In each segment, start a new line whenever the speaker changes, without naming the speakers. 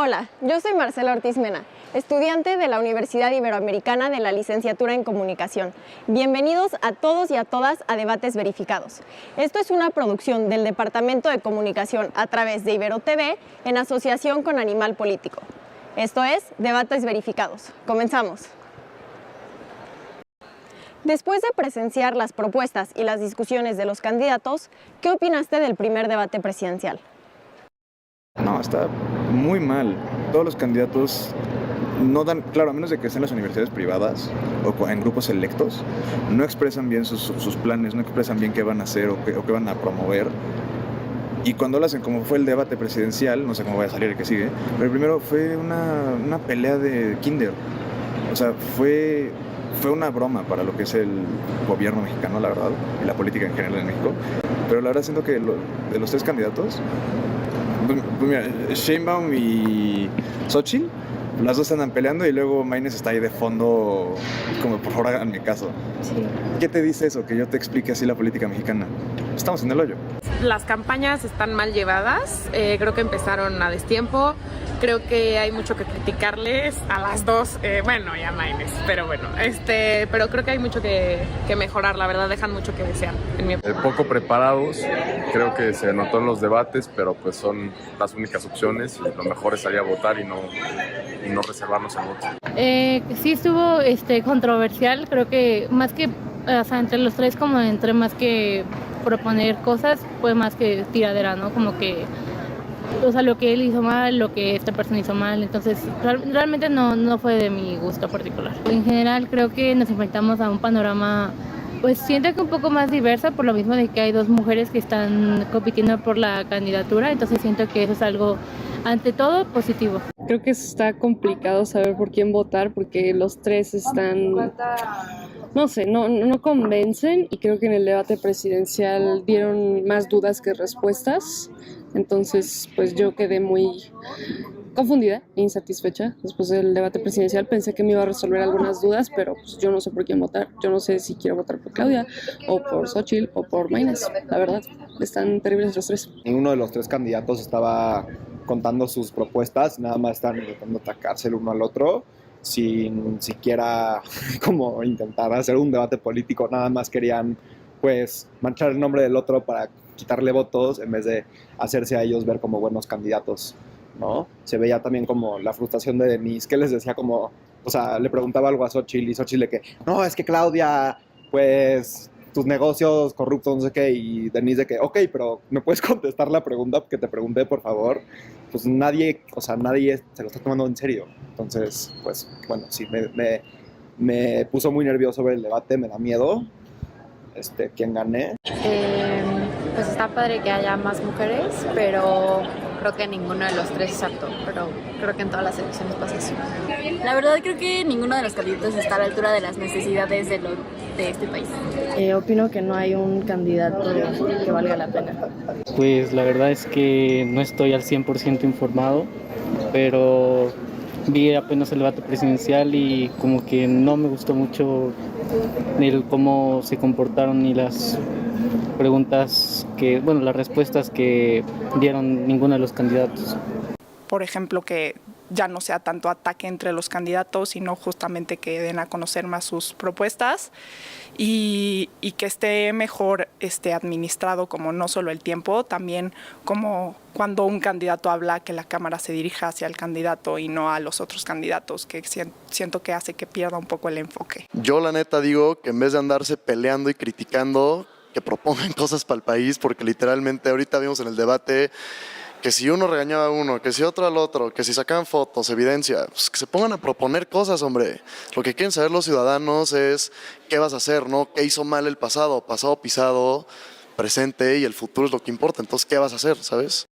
Hola, yo soy Marcela Ortiz Mena, estudiante de la Universidad Iberoamericana de la Licenciatura en Comunicación. Bienvenidos a todos y a todas a Debates Verificados. Esto es una producción del Departamento de Comunicación a través de Ibero TV en asociación con Animal Político. Esto es Debates Verificados. Comenzamos. Después de presenciar las propuestas y las discusiones de los candidatos, ¿qué opinaste del primer debate presidencial?
No, está muy mal. Todos los candidatos no dan, claro, a menos de que estén en las universidades privadas o en grupos selectos, no expresan bien sus planes, no expresan bien qué van a hacer o qué van a promover. Y cuando lo hacen, como fue el debate presidencial, no sé cómo va a salir el que sigue, pero el primero fue una pelea de kinder. O sea, fue una broma para lo que es el gobierno mexicano, la verdad, y la política en general en México. Pero la verdad siento que de los tres candidatos, mira, Sheinbaum y Xochitl, las dos andan peleando y luego Maynes está ahí de fondo como, por favor, háganme caso.
Sí.
¿Qué te dice eso? Que yo te explique así la política mexicana. Estamos en el hoyo.
Las campañas están mal llevadas, creo que empezaron a destiempo, creo que hay mucho que criticarles a las dos, bueno, y a Maynes, pero bueno, pero creo que hay mucho que mejorar, la verdad dejan mucho que desear, en mi opinión.
Poco preparados, creo que se notó en los debates, pero pues son las únicas opciones y lo mejor es salir a votar y no reservarnos el voto.
Sí estuvo controversial, creo que más que, o sea, entre los tres, como entre más que proponer cosas, fue más que tiradera, ¿no? Como que, o sea, lo que él hizo mal, lo que esta persona hizo mal, entonces realmente no fue de mi gusto particular. En general creo que nos enfrentamos a un panorama, pues siento que un poco más diversa, por lo mismo de que hay dos mujeres que están compitiendo por la candidatura, entonces siento que eso es algo, ante todo, positivo.
Creo que está complicado saber por quién votar porque los tres están, no sé, no convencen, y creo que en el debate presidencial dieron más dudas que respuestas. Entonces, pues yo quedé muy confundida e insatisfecha después del debate presidencial. Pensé que me iba a resolver algunas dudas, pero pues yo no sé por quién votar. Yo no sé si quiero votar por Claudia o por Xochitl o por Maynes. La verdad, están terribles los tres.
Ninguno de los tres candidatos estaba contando sus propuestas, nada más estaban intentando atacarse el uno al otro sin siquiera como intentar hacer un debate político. Nada más querían pues manchar el nombre del otro para quitarle votos en vez de hacerse a ellos ver como buenos candidatos, ¿no? Se veía también como la frustración de Denise, que les decía como, o sea, le preguntaba algo a Xochitl y Xochitl de que, no, es que Claudia, pues tus negocios corruptos, no sé qué, y Denise de que, ok, pero ¿me puedes contestar la pregunta que te pregunté, por favor? Pues nadie se lo está tomando en serio. Entonces, pues, bueno, sí, me puso muy nervioso ver el debate, me da miedo quién gane.
Pues está padre que haya más mujeres, pero creo que ninguno de los tres es apto, pero creo que en todas las elecciones pasa eso.
La verdad creo que ninguno de los candidatos está a la altura de las necesidades de este país.
Opino que no hay un candidato que valga la pena.
Pues la verdad es que no estoy al 100% informado, pero vi apenas el debate presidencial y como que no me gustó mucho cómo se comportaron ni las preguntas las respuestas que dieron ninguno de los candidatos.
Por ejemplo, que ya no sea tanto ataque entre los candidatos, sino justamente que den a conocer más sus propuestas y que esté mejor administrado, como no solo el tiempo, también como cuando un candidato habla, que la cámara se dirija hacia el candidato y no a los otros candidatos, que siento que hace que pierda un poco el enfoque.
Yo la neta digo que en vez de andarse peleando y criticando, que propongan cosas para el país, porque literalmente ahorita vimos en el debate que si uno regañaba a uno, que si otro al otro, que si sacaban fotos, evidencia, pues que se pongan a proponer cosas, hombre. Lo que quieren saber los ciudadanos es qué vas a hacer, ¿no? ¿Qué hizo mal el pasado? Pasado pisado, presente, y el futuro es lo que importa. Entonces, ¿qué vas a hacer, sabes?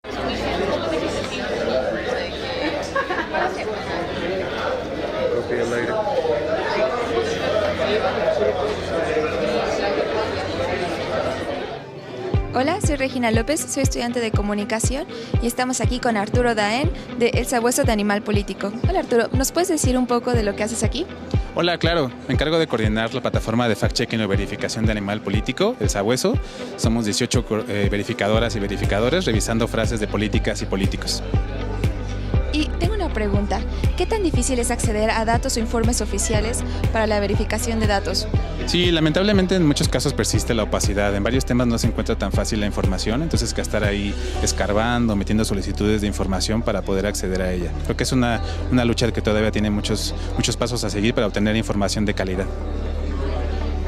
Hola, soy Regina López, soy estudiante de comunicación y estamos aquí con Arturo Daen de El Sabueso de Animal Político. Hola Arturo, ¿nos puedes decir un poco de lo que haces aquí?
Hola, claro. Me encargo de coordinar la plataforma de fact-checking o verificación de animal político, El Sabueso. Somos 18 verificadoras y verificadores revisando frases de políticas y políticos.
Y tengo una pregunta. ¿Qué tan difícil es acceder a datos o informes oficiales para la verificación de datos?
Sí, lamentablemente en muchos casos persiste la opacidad. En varios temas no se encuentra tan fácil la información, entonces que estar ahí escarbando, metiendo solicitudes de información para poder acceder a ella. Creo que es una lucha que todavía tiene muchos pasos a seguir para obtener información de calidad.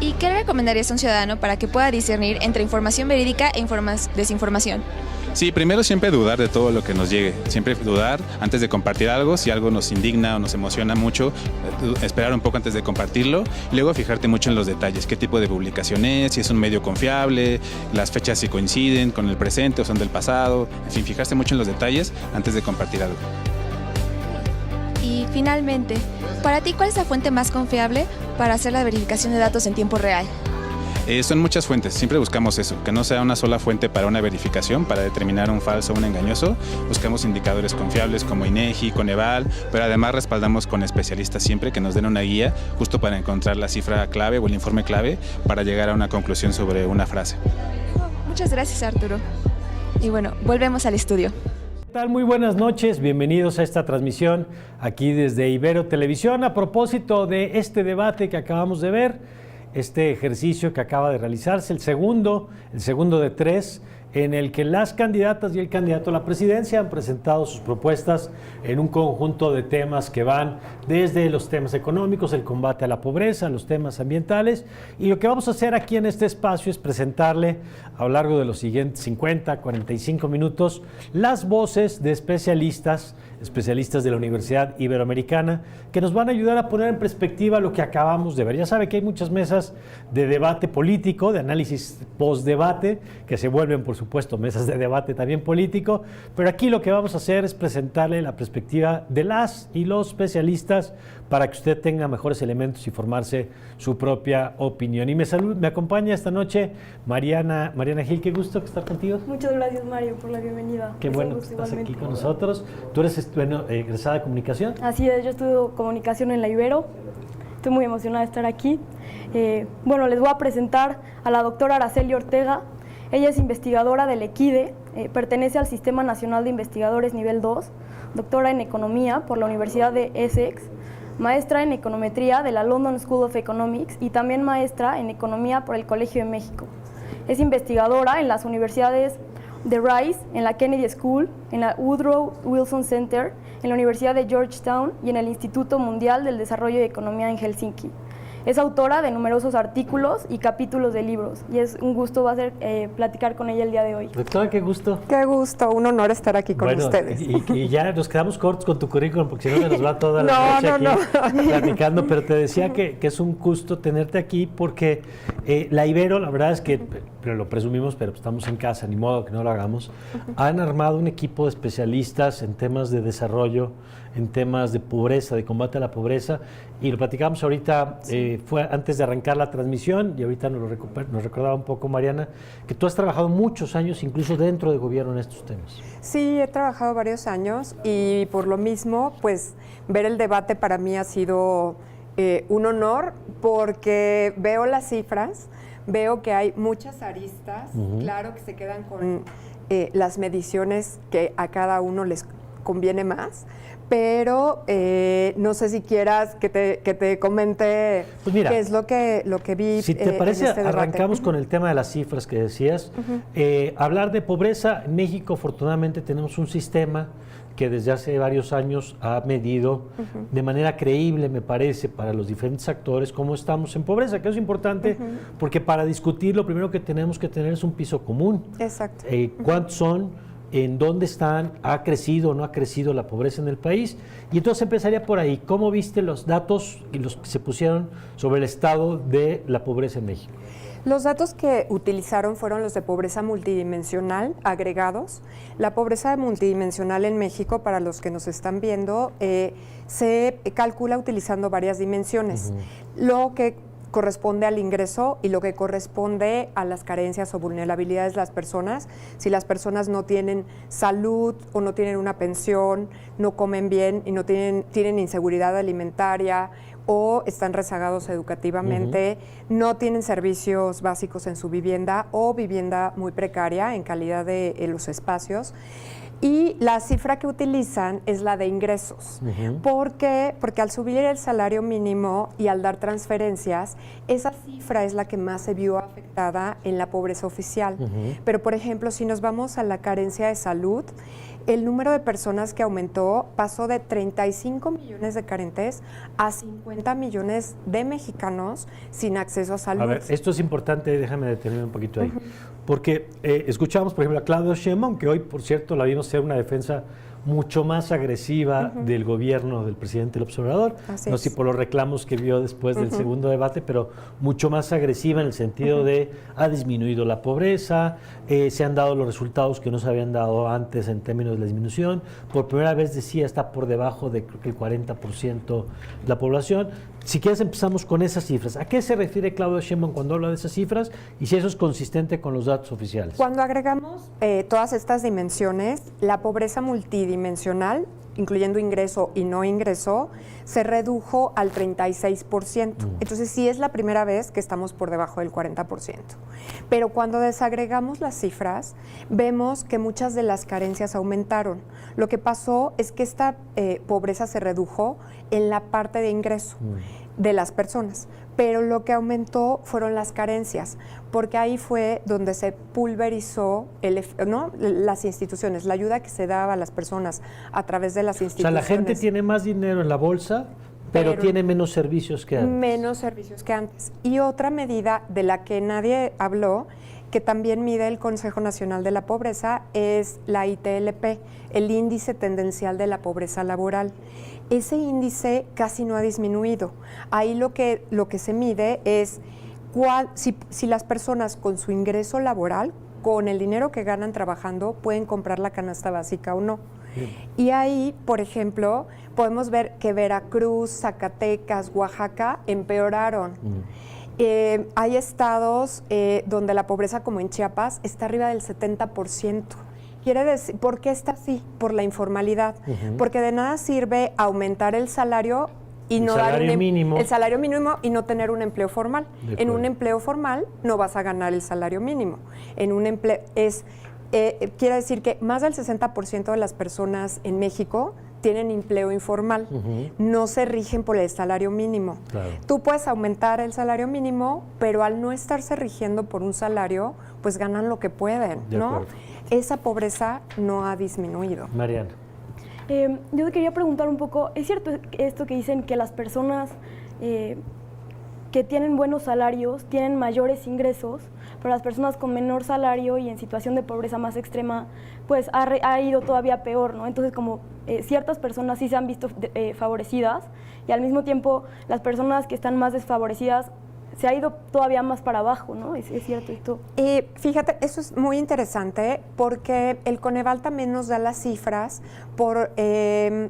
¿Y qué le recomendarías a un ciudadano para que pueda discernir entre información verídica e desinformación?
Sí, primero siempre dudar de todo lo que nos llegue, siempre dudar antes de compartir algo, si algo nos indigna o nos emociona mucho, esperar un poco antes de compartirlo, y luego fijarte mucho en los detalles, qué tipo de publicación es, si es un medio confiable, las fechas si coinciden con el presente o son del pasado, en fin, fijarse mucho en los detalles antes de compartir algo.
Y finalmente, para ti, ¿cuál es la fuente más confiable para hacer la verificación de datos en tiempo real?
Son muchas fuentes, siempre buscamos eso, que no sea una sola fuente para una verificación, para determinar un falso o un engañoso. Buscamos indicadores confiables como INEGI, Coneval, pero además respaldamos con especialistas siempre que nos den una guía justo para encontrar la cifra clave o el informe clave para llegar a una conclusión sobre una frase.
Muchas gracias, Arturo. Y bueno, volvemos al estudio.
¿Qué tal? Muy buenas noches, bienvenidos a esta transmisión aquí desde Ibero Televisión. A propósito de este debate que acabamos de ver, este ejercicio que acaba de realizarse, el segundo de 3, en el que las candidatas y el candidato a la presidencia han presentado sus propuestas en un conjunto de temas que van desde los temas económicos, el combate a la pobreza, los temas ambientales, y lo que vamos a hacer aquí en este espacio es presentarle a lo largo de los siguientes 50, 45 minutos las voces de especialistas de la Universidad Iberoamericana que nos van a ayudar a poner en perspectiva lo que acabamos de ver. Ya sabe que hay muchas mesas de debate político, de análisis post-debate, que se vuelven, por supuesto, mesas de debate también político, pero aquí lo que vamos a hacer es presentarle la perspectiva de las y los especialistas para que usted tenga mejores elementos y formarse su propia opinión. Y me acompaña esta noche Mariana Gil, qué gusto estar contigo.
Muchas gracias, Mario, por la bienvenida.
Qué bueno que estás aquí con nosotros. Tú eres egresada de comunicación.
Así es, yo estudio comunicación en la Ibero. Estoy muy emocionada de estar aquí. Bueno, les voy a presentar a la doctora Araceli Ortega. Ella es investigadora del EQUIDE, pertenece al Sistema Nacional de Investigadores Nivel 2, doctora en Economía por la Universidad de Essex, maestra en Econometría de la London School of Economics y también maestra en Economía por el Colegio de México. Es investigadora en las universidades de Rice, en la Kennedy School, en la Woodrow Wilson Center, en la Universidad de Georgetown y en el Instituto Mundial del Desarrollo de Economía en Helsinki. Es autora de numerosos artículos y capítulos de libros y es un gusto platicar con ella el día de hoy.
Doctora, qué gusto.
Qué gusto, un honor estar aquí con ustedes.
Y ya nos quedamos cortos con tu currículum porque si no se nos va toda la noche aquí platicando, pero te decía que es un gusto tenerte aquí porque la Ibero, la verdad es que, pero lo presumimos, pero estamos en casa, ni modo que no lo hagamos, han armado un equipo de especialistas en temas de desarrollo, en temas de pobreza, de combate a la pobreza, y lo platicamos ahorita, fue antes de arrancar la transmisión, y ahorita nos recordaba un poco Mariana, que tú has trabajado muchos años, incluso dentro de gobierno, en estos temas.
Sí, he trabajado varios años, y por lo mismo, pues, ver el debate para mí ha sido un honor, porque veo las cifras, veo que hay muchas aristas, claro que se quedan con las mediciones que a cada uno les conviene más, pero no sé si quieras que te comente pues mira, qué es lo que vi.
Si te parece, en este arrancamos con el tema de las cifras que decías. Hablar de pobreza, en México afortunadamente tenemos un sistema que desde hace varios años ha medido de manera creíble, me parece, para los diferentes actores cómo estamos en pobreza, que es importante porque para discutir lo primero que tenemos que tener es un piso común.
Exacto.
¿Cuántos son? en dónde están, ha crecido o no ha crecido la pobreza en el país. Y entonces empezaría por ahí. ¿Cómo viste los datos y los que se pusieron sobre el estado de la pobreza en México?
Los datos que utilizaron fueron los de pobreza multidimensional agregados. La pobreza multidimensional en México, para los que nos están viendo, se calcula utilizando varias dimensiones. Lo que corresponde al ingreso y lo que corresponde a las carencias o vulnerabilidades de las personas. Si las personas no tienen salud o no tienen una pensión, no comen bien y no tienen inseguridad alimentaria o están rezagados educativamente, no tienen servicios básicos en su vivienda o vivienda muy precaria en calidad de los espacios. Y la cifra que utilizan es la de ingresos. ¿Por qué? Porque al subir el salario mínimo y al dar transferencias, esa cifra es la que más se vio afectada en la pobreza oficial. Pero, por ejemplo, si nos vamos a la carencia de salud, el número de personas que aumentó pasó de 35 millones de carentes a 50 millones de mexicanos sin acceso a salud.
A ver, esto es importante, déjame detenerme un poquito ahí. Porque escuchamos, por ejemplo, a Claudia Sheinbaum, que hoy, por cierto, la vimos hacer una defensa mucho más agresiva del gobierno del presidente López Obrador. No sé si por los reclamos que vio después del segundo debate, pero mucho más agresiva en el sentido de ha disminuido la pobreza, se han dado los resultados que no se habían dado antes en términos de la disminución. Por primera vez decía está por debajo de creo que el 40% de la población. Si quieres empezamos con esas cifras. ¿A qué se refiere Claudia Sheinbaum cuando habla de esas cifras y si eso es consistente con los datos oficiales?
Cuando agregamos todas estas dimensiones, la pobreza multidimensional, incluyendo ingreso y no ingreso, se redujo al 36%. Entonces sí es la primera vez que estamos por debajo del 40%. Pero cuando desagregamos las cifras, vemos que muchas de las carencias aumentaron. Lo que pasó es que esta pobreza se redujo en la parte de ingreso de las personas, pero lo que aumentó fueron las carencias, porque ahí fue donde se pulverizó las instituciones, la ayuda que se daba a las personas a través de las instituciones.
O sea, la gente tiene más dinero en la bolsa, pero tiene menos servicios que antes.
Menos servicios que antes. Y otra medida de la que nadie habló, que también mide el Consejo Nacional de la Pobreza, es la ITLP, el Índice Tendencial de la Pobreza Laboral. Ese índice casi no ha disminuido. Ahí lo que se mide es si las personas con su ingreso laboral, con el dinero que ganan trabajando, pueden comprar la canasta básica o no. Y ahí, por ejemplo, podemos ver que Veracruz, Zacatecas, Oaxaca empeoraron. Hay estados donde la pobreza, como en Chiapas, está arriba del 70%. Quiere decir, ¿por qué está así? Por la informalidad. Porque de nada sirve aumentar el salario y no dar el salario mínimo y no tener un empleo formal. En un empleo formal no vas a ganar el salario mínimo. En un empleo quiere decir que más del 60% de las personas en México tienen empleo informal, no se rigen por el salario mínimo. Tú puedes aumentar el salario mínimo, pero al no estarse rigiendo por un salario, pues ganan lo que pueden, ¿no? Esa pobreza no ha disminuido.
Mariana.
Yo te quería preguntar un poco, ¿es cierto esto que dicen que las personas que tienen buenos salarios tienen mayores ingresos, pero las personas con menor salario y en situación de pobreza más extrema, pues ha ido todavía peor, ¿no? Entonces, como ciertas personas sí se han visto favorecidas y al mismo tiempo las personas que están más desfavorecidas se ha ido todavía más para abajo, ¿no? ¿Es cierto esto?
Fíjate, eso es muy interesante porque el Coneval también nos da las cifras por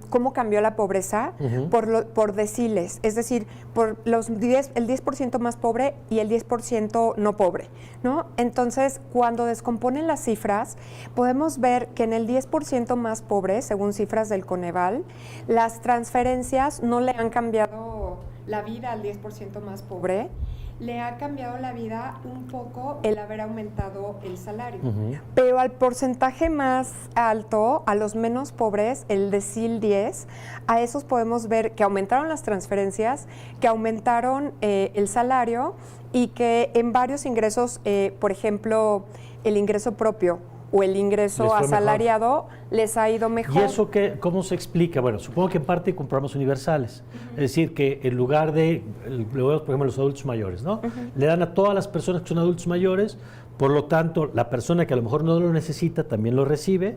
cómo cambió la pobreza por deciles, es decir, por el 10% más pobre y el 10% no pobre, ¿no? Entonces, cuando descomponen las cifras, podemos ver que en el 10% más pobre, según cifras del Coneval, las transferencias no le han cambiado la vida al 10% más pobre, le ha cambiado la vida un poco el haber aumentado el salario. Pero al porcentaje más alto, a los menos pobres, el decil 10, a esos podemos ver que aumentaron las transferencias, que aumentaron el salario y que en varios ingresos, por ejemplo, el ingreso propio o el ingreso asalariado les ha ido mejor.
¿Y eso cómo se explica? Bueno, supongo que en parte con programas universales. Es decir, que en lugar de, por ejemplo, los adultos mayores, ¿no? Le dan a todas las personas que son adultos mayores Por lo tanto, la persona que a lo mejor no lo necesita también lo recibe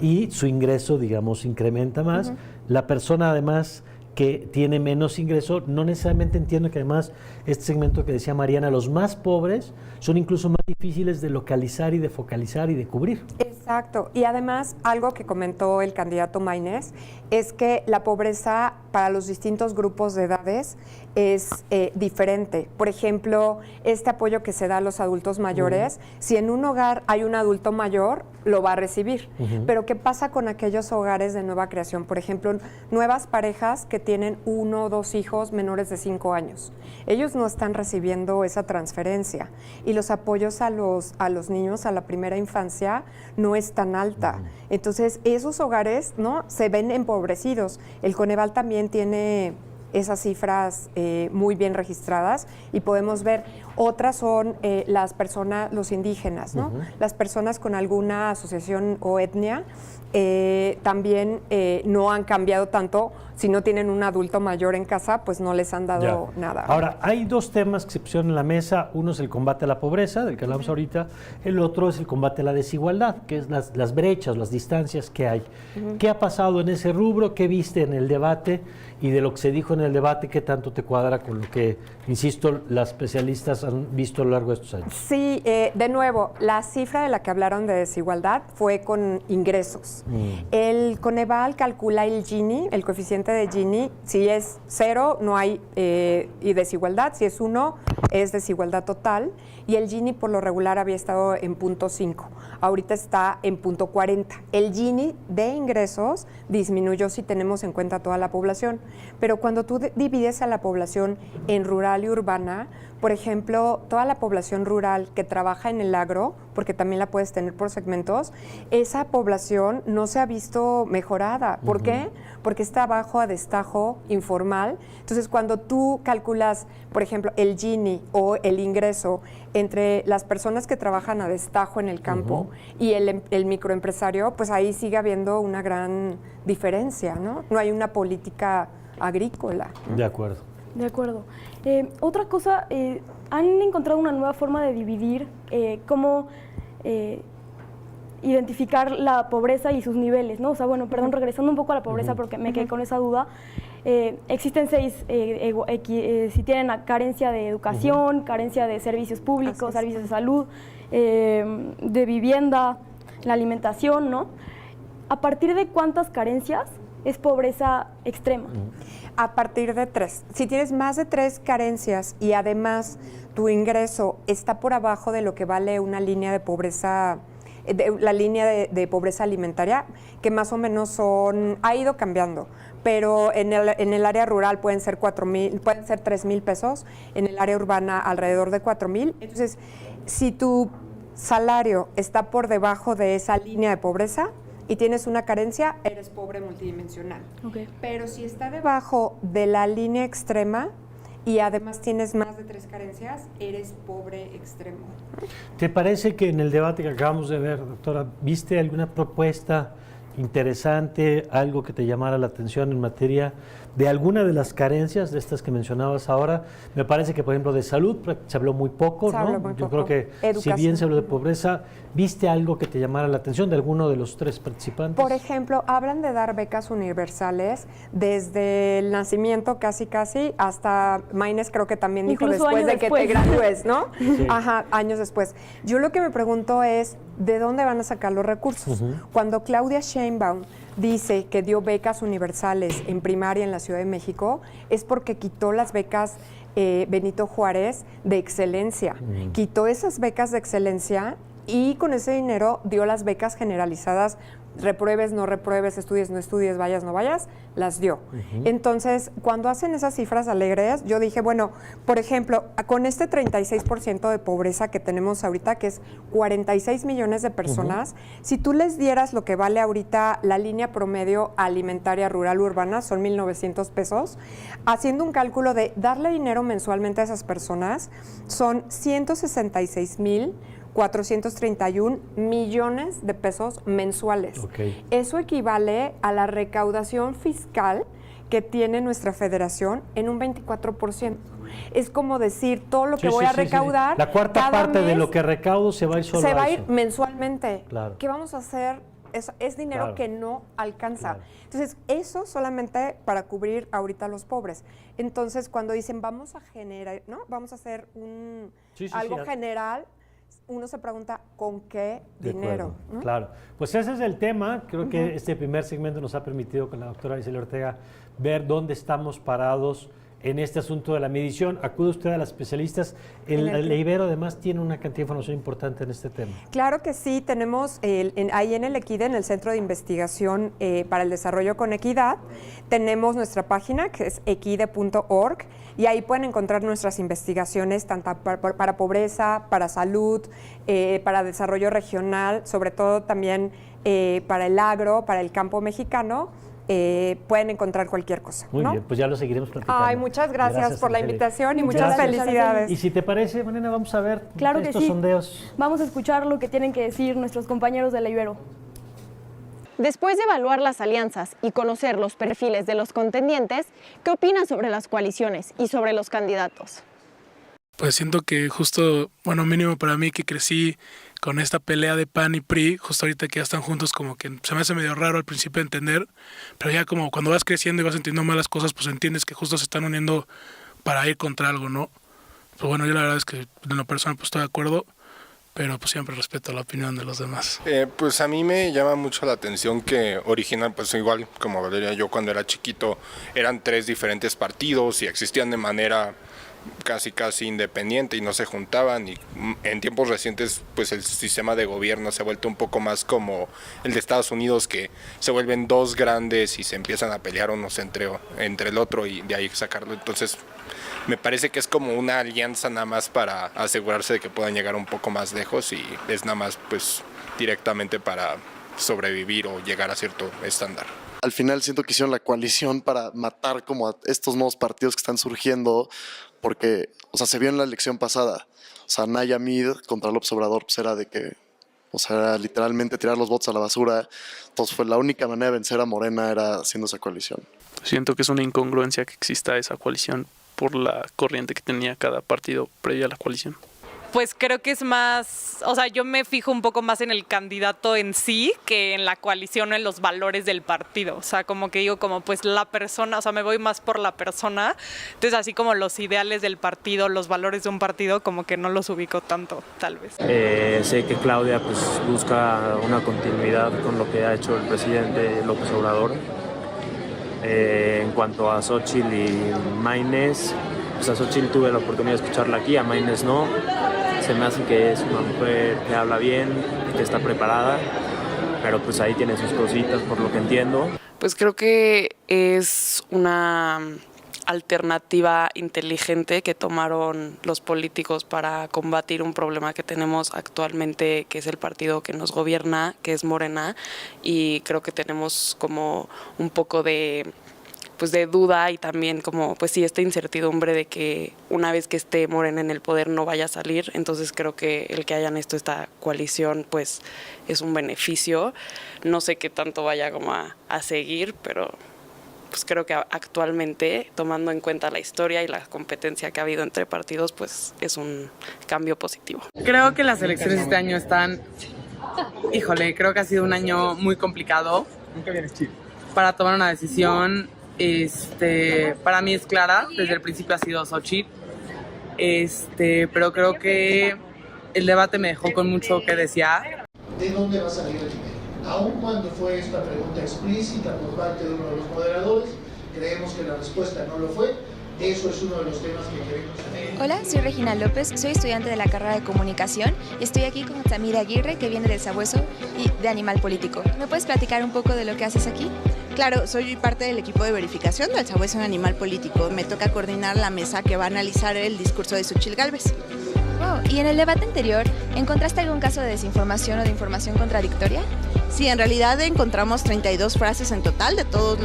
y su ingreso, digamos, incrementa más. La persona, además, que tiene menos ingreso, no necesariamente entiendo que además este segmento que decía Mariana, los más pobres son incluso más difíciles de localizar y de focalizar y de cubrir.
Exacto, y además algo que comentó el candidato Maynés es que la pobreza para los distintos grupos de edades es diferente. Por ejemplo, este apoyo que se da a los adultos mayores, si en un hogar hay un adulto mayor, lo va a recibir. Pero ¿qué pasa con aquellos hogares de nueva creación? Por ejemplo, nuevas parejas que tienen 1 o 2 hijos menores de 5 años. Ellos no están recibiendo esa transferencia y los apoyos a los niños a la primera infancia no es tan alta. Entonces, esos hogares, ¿no?, se ven empobrecidos. El Coneval también tiene esas cifras muy bien registradas y podemos ver, otras son las personas, los indígenas, ¿no? Las personas con alguna asociación o etnia también no han cambiado tanto. Si no tienen un adulto mayor en casa, pues no les han dado nada.
Ahora, hay 2 temas que se pusieron en la mesa. Uno es el combate a la pobreza, del que hablamos ahorita. El otro es el combate a la desigualdad, que es las brechas, las distancias que hay. ¿Qué ha pasado en ese rubro? ¿Qué viste en el debate? Y de lo que se dijo en el debate, ¿qué tanto te cuadra con lo que, insisto, las especialistas han visto a lo largo de estos años?
Sí, de nuevo, la cifra de la que hablaron de desigualdad fue con ingresos. El Coneval calcula el Gini, el coeficiente de Gini. Si es 0, no hay y desigualdad. Si es 1, es desigualdad total. Y el Gini por lo regular había estado en 0.5. Ahorita está en 0.40. El Gini de ingresos disminuyó si tenemos en cuenta toda la población. Pero cuando tú divides a la población en rural y urbana, por ejemplo, toda la población rural que trabaja en el agro, porque también la puedes tener por segmentos, esa población no se ha visto mejorada. ¿Por qué? Porque está bajo a destajo informal. Entonces, cuando tú calculas, por ejemplo, el Gini o el ingreso entre las personas que trabajan a destajo en el campo y el microempresario, pues ahí sigue habiendo una gran diferencia, ¿no? No hay una política agrícola.
De acuerdo.
De acuerdo. Otra cosa, han encontrado una nueva forma de dividir cómo identificar la pobreza y sus niveles, ¿no? O sea, bueno, perdón, regresando un poco a la pobreza porque me quedé con esa duda. Existen 6, si tienen carencia de educación, carencia de servicios públicos, servicios de salud, de vivienda, la alimentación, ¿no? ¿A partir de cuántas carencias es pobreza extrema?
A partir de 3. Si tienes más de 3 carencias y además tu ingreso está por abajo de lo que vale una línea de pobreza, la línea de pobreza alimentaria, que más o menos ha ido cambiando, pero en el área rural pueden ser 3,000 pesos, en el área urbana alrededor de 4,000. Entonces, si tu salario está por debajo de esa línea de pobreza y tienes una carencia, eres pobre multidimensional. Pero si está debajo de la línea extrema y además tienes más de 3 carencias, eres pobre extremo.
¿Te parece que en el debate que acabamos de ver, doctora, viste alguna propuesta interesante, algo que te llamara la atención en materia de alguna de las carencias de estas que mencionabas ahora? Me parece que, por ejemplo, de salud se habló muy poco, ¿no? Yo creo que si bien se habló de pobreza, ¿viste algo que te llamara la atención de alguno de los 3 participantes?
Por ejemplo, hablan de dar becas universales desde el nacimiento casi hasta Maynés, creo que también dijo después de que te gradúes, ¿no? Sí. Ajá, años después. Yo lo que me pregunto es, ¿de dónde van a sacar los recursos? Cuando Claudia Sheinbaum dice que dio becas universales en primaria en la Ciudad de México, es porque quitó las becas Benito Juárez de excelencia. Quitó esas becas de excelencia y con ese dinero dio las becas generalizadas, repruebes, no repruebes, estudies, no estudies, vayas, no vayas, las dio. Entonces, cuando hacen esas cifras alegres, yo dije, bueno, por ejemplo, con este 36% de pobreza que tenemos ahorita, que es 46 millones de personas, si tú les dieras lo que vale ahorita la línea promedio alimentaria rural urbana, son 1,900 pesos, haciendo un cálculo de darle dinero mensualmente a esas personas, son 166,431 millones de pesos mensuales. Eso equivale a la recaudación fiscal que tiene nuestra federación en un 24%. Es como decir, todo lo que voy a recaudar.
La cuarta parte de lo que recaudo se va a ir solo
se va a
eso.
ir mensualmente.
Claro.
¿Qué vamos a hacer? Es dinero
Claro.
que no alcanza.
Claro.
Entonces, eso solamente para cubrir ahorita a los pobres. Entonces, cuando dicen, vamos a generar, ¿no? Vamos a hacer algo general, uno se pregunta, ¿con qué dinero? ¿No?
Claro. Pues ese es el tema. Creo que este primer segmento nos ha permitido con la doctora Araceli Ortega ver dónde estamos parados en este asunto de la medición. Acude usted a las especialistas. El Ibero además tiene una cantidad de información importante en este tema.
Claro que sí, tenemos ahí en el Equide, en el Centro de Investigación para el Desarrollo con Equidad, tenemos nuestra página que es equide.org y ahí pueden encontrar nuestras investigaciones tanto para pobreza, para salud, para desarrollo regional, sobre todo también para el agro, para el campo mexicano. Pueden encontrar cualquier cosa.
Muy
¿no?
bien, pues ya lo seguiremos platicando.
Ay, muchas gracias por la
Araceli.
invitación y muchas felicidades.
Y si te parece, Mariana, vamos a ver
Claro que
estos
sí.
sondeos.
Vamos a escuchar lo que tienen que decir nuestros compañeros de la Ibero.
Después de evaluar las alianzas y conocer los perfiles de los contendientes, ¿qué opinan sobre las coaliciones y sobre los candidatos?
Pues siento que justo, bueno, mínimo para mí que crecí con esta pelea de PAN y PRI, justo ahorita que ya están juntos, como que se me hace medio raro al principio entender, pero ya como cuando vas creciendo y vas entendiendo más las cosas, pues entiendes que justo se están uniendo para ir contra algo, ¿no? Pues bueno, yo la verdad es que en lo personal pues estoy de acuerdo, pero pues siempre respeto la opinión de los demás.
Pues a mí me llama mucho la atención que original, pues igual como Valeria, yo cuando era chiquito eran 3 diferentes partidos y existían de manera casi independiente y no se juntaban, y en tiempos recientes pues el sistema de gobierno se ha vuelto un poco más como el de Estados Unidos, que se vuelven 2 grandes y se empiezan a pelear unos entre el otro y de ahí sacarlo. Entonces me parece que es como una alianza nada más para asegurarse de que puedan llegar un poco más lejos, y es nada más pues directamente para sobrevivir o llegar a cierto estándar.
Al final siento que hicieron la coalición para matar como a estos nuevos partidos que están surgiendo, porque, o sea, se vio en la elección pasada. O sea, Naya Mid contra López Obrador, pues era de que, o sea, era literalmente tirar los votos a la basura. Entonces fue la única manera de vencer a Morena era haciendo esa coalición.
Siento que es una incongruencia que exista esa coalición por la corriente que tenía cada partido previa a la coalición.
Pues creo que es más, o sea, yo me fijo un poco más en el candidato en sí que en la coalición o en los valores del partido. O sea, como que digo, como pues la persona, o sea, me voy más por la persona. Entonces, así como los ideales del partido, los valores de un partido, como que no los ubico tanto, tal vez.
Sé que Claudia pues busca una continuidad con lo que ha hecho el presidente López Obrador. En cuanto a Xóchitl y Maynes, pues a Xóchitl tuve la oportunidad de escucharla aquí, a Maynes no. Se me hace que es una mujer que habla bien, que está preparada, pero pues ahí tiene sus cositas por lo que entiendo.
Pues creo que es una alternativa inteligente que tomaron los políticos para combatir un problema que tenemos actualmente, que es el partido que nos gobierna, que es Morena, y creo que tenemos como un poco de duda y también como pues sí, esta incertidumbre de que una vez que esté Morena en el poder no vaya a salir. Entonces creo que el que hayan esta coalición pues es un beneficio. No sé qué tanto vaya como a seguir, pero pues creo que actualmente, tomando en cuenta la historia y la competencia que ha habido entre partidos, pues es un cambio positivo.
Creo que las elecciones de este año están, creo que ha sido un año muy complicado para tomar una decisión. Para mí es clara, desde el principio ha sido Xóchitl, pero creo que el debate me dejó con mucho que desear.
¿De dónde va a salir el dinero? Aun cuando fue esta pregunta explícita por parte de uno de los moderadores, creemos que la respuesta no lo fue. Eso es uno de los temas que queremos hacer.
Hola, soy Regina López, soy estudiante de la carrera de Comunicación y estoy aquí con Tamira Aguirre, que viene del Sabueso y de Animal Político. ¿Me puedes platicar un poco de lo que haces aquí?
Claro, soy parte del equipo de verificación del Sabueso en Animal Político. Me toca coordinar la mesa que va a analizar el discurso de Xóchitl Gálvez.
Wow. ¿Y en el debate anterior encontraste algún caso de desinformación o de información contradictoria?
Sí, en realidad encontramos 32 frases en total de todas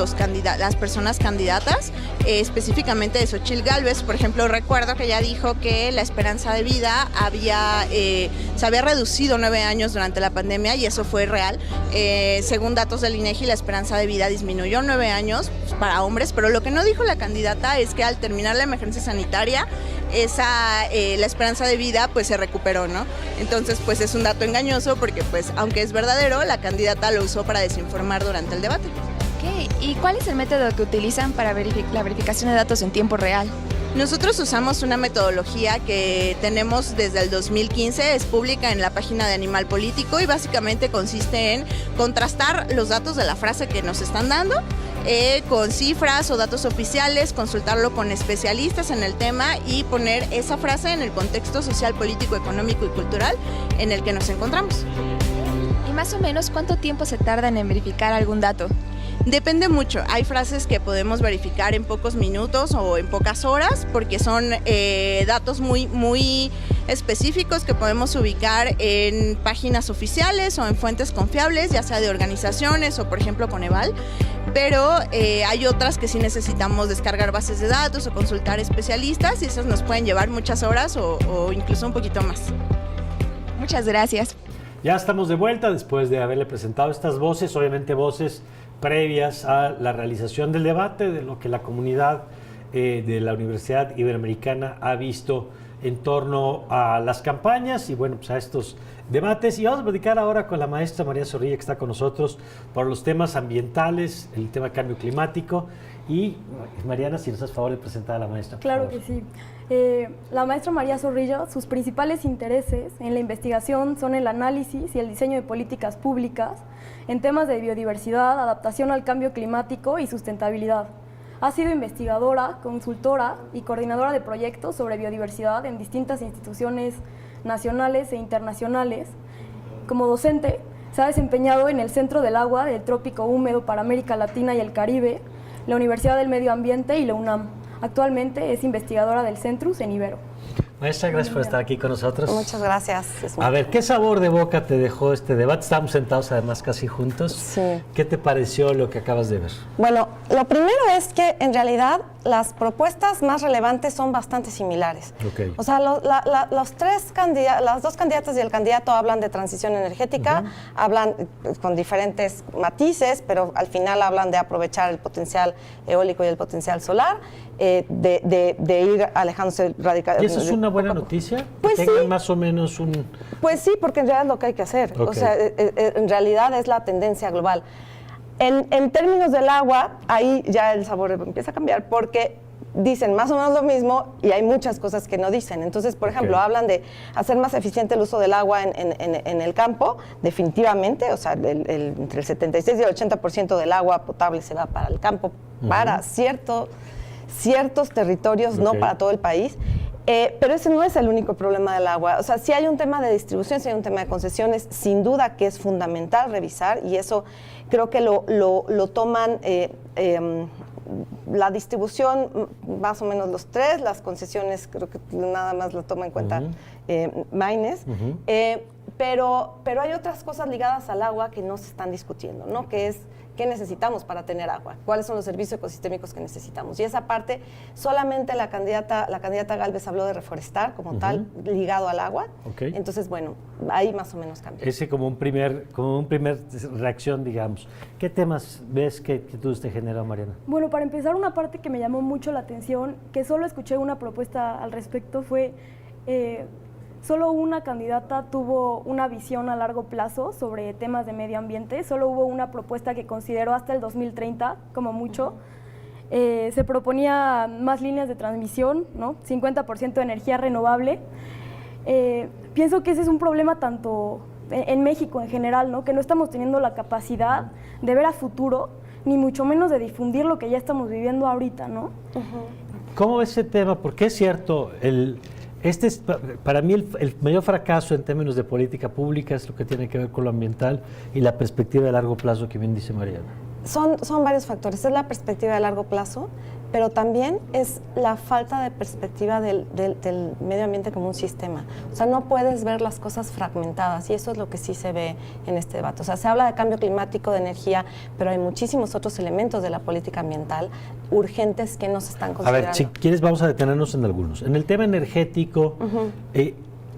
las personas candidatas, específicamente de Xochitl Gálvez. Por ejemplo, recuerdo que ella dijo que la esperanza de vida se había reducido 9 años durante la pandemia y eso fue real. Según datos del INEGI, la esperanza de vida disminuyó 9 años para hombres, pero lo que no dijo la candidata es que al terminar la emergencia sanitaria, la esperanza de vida pues se recuperó, ¿no? Entonces pues es un dato engañoso porque pues aunque es verdadero, la candidata lo usó para desinformar durante el debate.
Ok, ¿y cuál es el método que utilizan para la verificación de datos en tiempo real?
Nosotros usamos una metodología que tenemos desde el 2015, es pública en la página de Animal Político y básicamente consiste en contrastar los datos de la frase que nos están dando con cifras o datos oficiales, consultarlo con especialistas en el tema y poner esa frase en el contexto social, político, económico y cultural en el que nos encontramos.
¿Y más o menos cuánto tiempo se tarda en verificar algún dato?
Depende mucho, hay frases que podemos verificar en pocos minutos o en pocas horas porque son datos muy específicos que podemos ubicar en páginas oficiales o en fuentes confiables, ya sea de organizaciones o por ejemplo Coneval, pero hay otras que sí necesitamos descargar bases de datos o consultar especialistas y esas nos pueden llevar muchas horas o incluso un poquito más.
Muchas gracias.
Ya estamos de vuelta después de haberle presentado estas voces, obviamente voces previas a la realización del debate, de lo que la comunidad de la Universidad Iberoamericana ha visto en torno a las campañas y bueno, pues a estos debates. Y vamos a platicar ahora con la maestra María Zorrilla, que está con nosotros por los temas ambientales, el tema cambio climático. Y Mariana, si nos haces favor de presentar a la maestra.
Claro que sí. La maestra María Zorrilla, sus principales intereses en la investigación son el análisis y el diseño de políticas públicas en temas de biodiversidad, adaptación al cambio climático y sustentabilidad. Ha sido investigadora, consultora y coordinadora de proyectos sobre biodiversidad en distintas instituciones nacionales e internacionales. Como docente, se ha desempeñado en el Centro del Agua del Trópico Húmedo para América Latina y el Caribe, la Universidad del Medio Ambiente y la UNAM. Actualmente es investigadora del Centrus en Ibero.
Maestra, gracias por estar aquí con nosotros.
Muchas gracias.
A ver, ¿qué sabor de boca te dejó este debate? Estamos sentados además casi juntos.
Sí.
¿Qué te pareció lo que acabas de ver?
Bueno, lo primero es que en realidad las propuestas más relevantes son bastante similares.
Okay.
O sea, las dos candidatas y el candidato hablan de transición energética, hablan con diferentes matices, pero al final hablan de aprovechar el potencial eólico y el potencial solar, de ir alejándose radicalmente.
¿Y eso es una buena noticia?
Pues
que tengan
sí.
más o menos un...
Pues sí, porque en realidad es lo que hay que hacer.
Okay.
O sea, en realidad es la tendencia global. En términos del agua, ahí ya el sabor empieza a cambiar porque dicen más o menos lo mismo y hay muchas cosas que no dicen. Entonces, por ejemplo, hablan de hacer más eficiente el uso del agua en el campo, definitivamente, o sea, entre el 76 y el 80% del agua potable se va para el campo, para ciertos territorios, no para todo el país. Pero ese no es el único problema del agua. O sea, sí hay un tema de distribución, sí hay un tema de concesiones, sin duda que es fundamental revisar y eso creo que lo toman la distribución, más o menos los tres, las concesiones creo que nada más lo toma en cuenta Maynes. Pero hay otras cosas ligadas al agua que no se están discutiendo, ¿no? Que es qué necesitamos para tener agua, cuáles son los servicios ecosistémicos que necesitamos. Y esa parte, solamente la candidata Gálvez habló de reforestar como tal, ligado al agua.
Okay.
Entonces, bueno, ahí más o menos cambió.
Ese como un primer reacción, digamos. ¿Qué temas ves que tú te genera, Mariana?
Bueno, para empezar, una parte que me llamó mucho la atención, que solo escuché una propuesta al respecto, fue solo una candidata tuvo una visión a largo plazo sobre temas de medio ambiente, solo hubo una propuesta que consideró hasta el 2030 como mucho. Se proponía más líneas de transmisión, ¿no? 50% de energía renovable. Pienso que ese es un problema tanto en México en general, ¿no? Que no estamos teniendo la capacidad de ver a futuro, ni mucho menos de difundir lo que ya estamos viviendo ahorita, ¿no?
¿Cómo ves ese tema? Porque es cierto, este es para mí el mayor fracaso en términos de política pública es lo que tiene que ver con lo ambiental y la perspectiva de largo plazo que bien dice Mariana.
Son varios factores. Es la perspectiva de largo plazo. pero también es la falta de perspectiva del medio ambiente como un sistema. O sea, no puedes ver las cosas fragmentadas y eso es lo que sí se ve en este debate. O sea, se habla de cambio climático, de energía, pero hay muchísimos otros elementos de la política ambiental urgentes que no se están considerando.
A ver, si quieres vamos a detenernos en algunos. En el tema energético,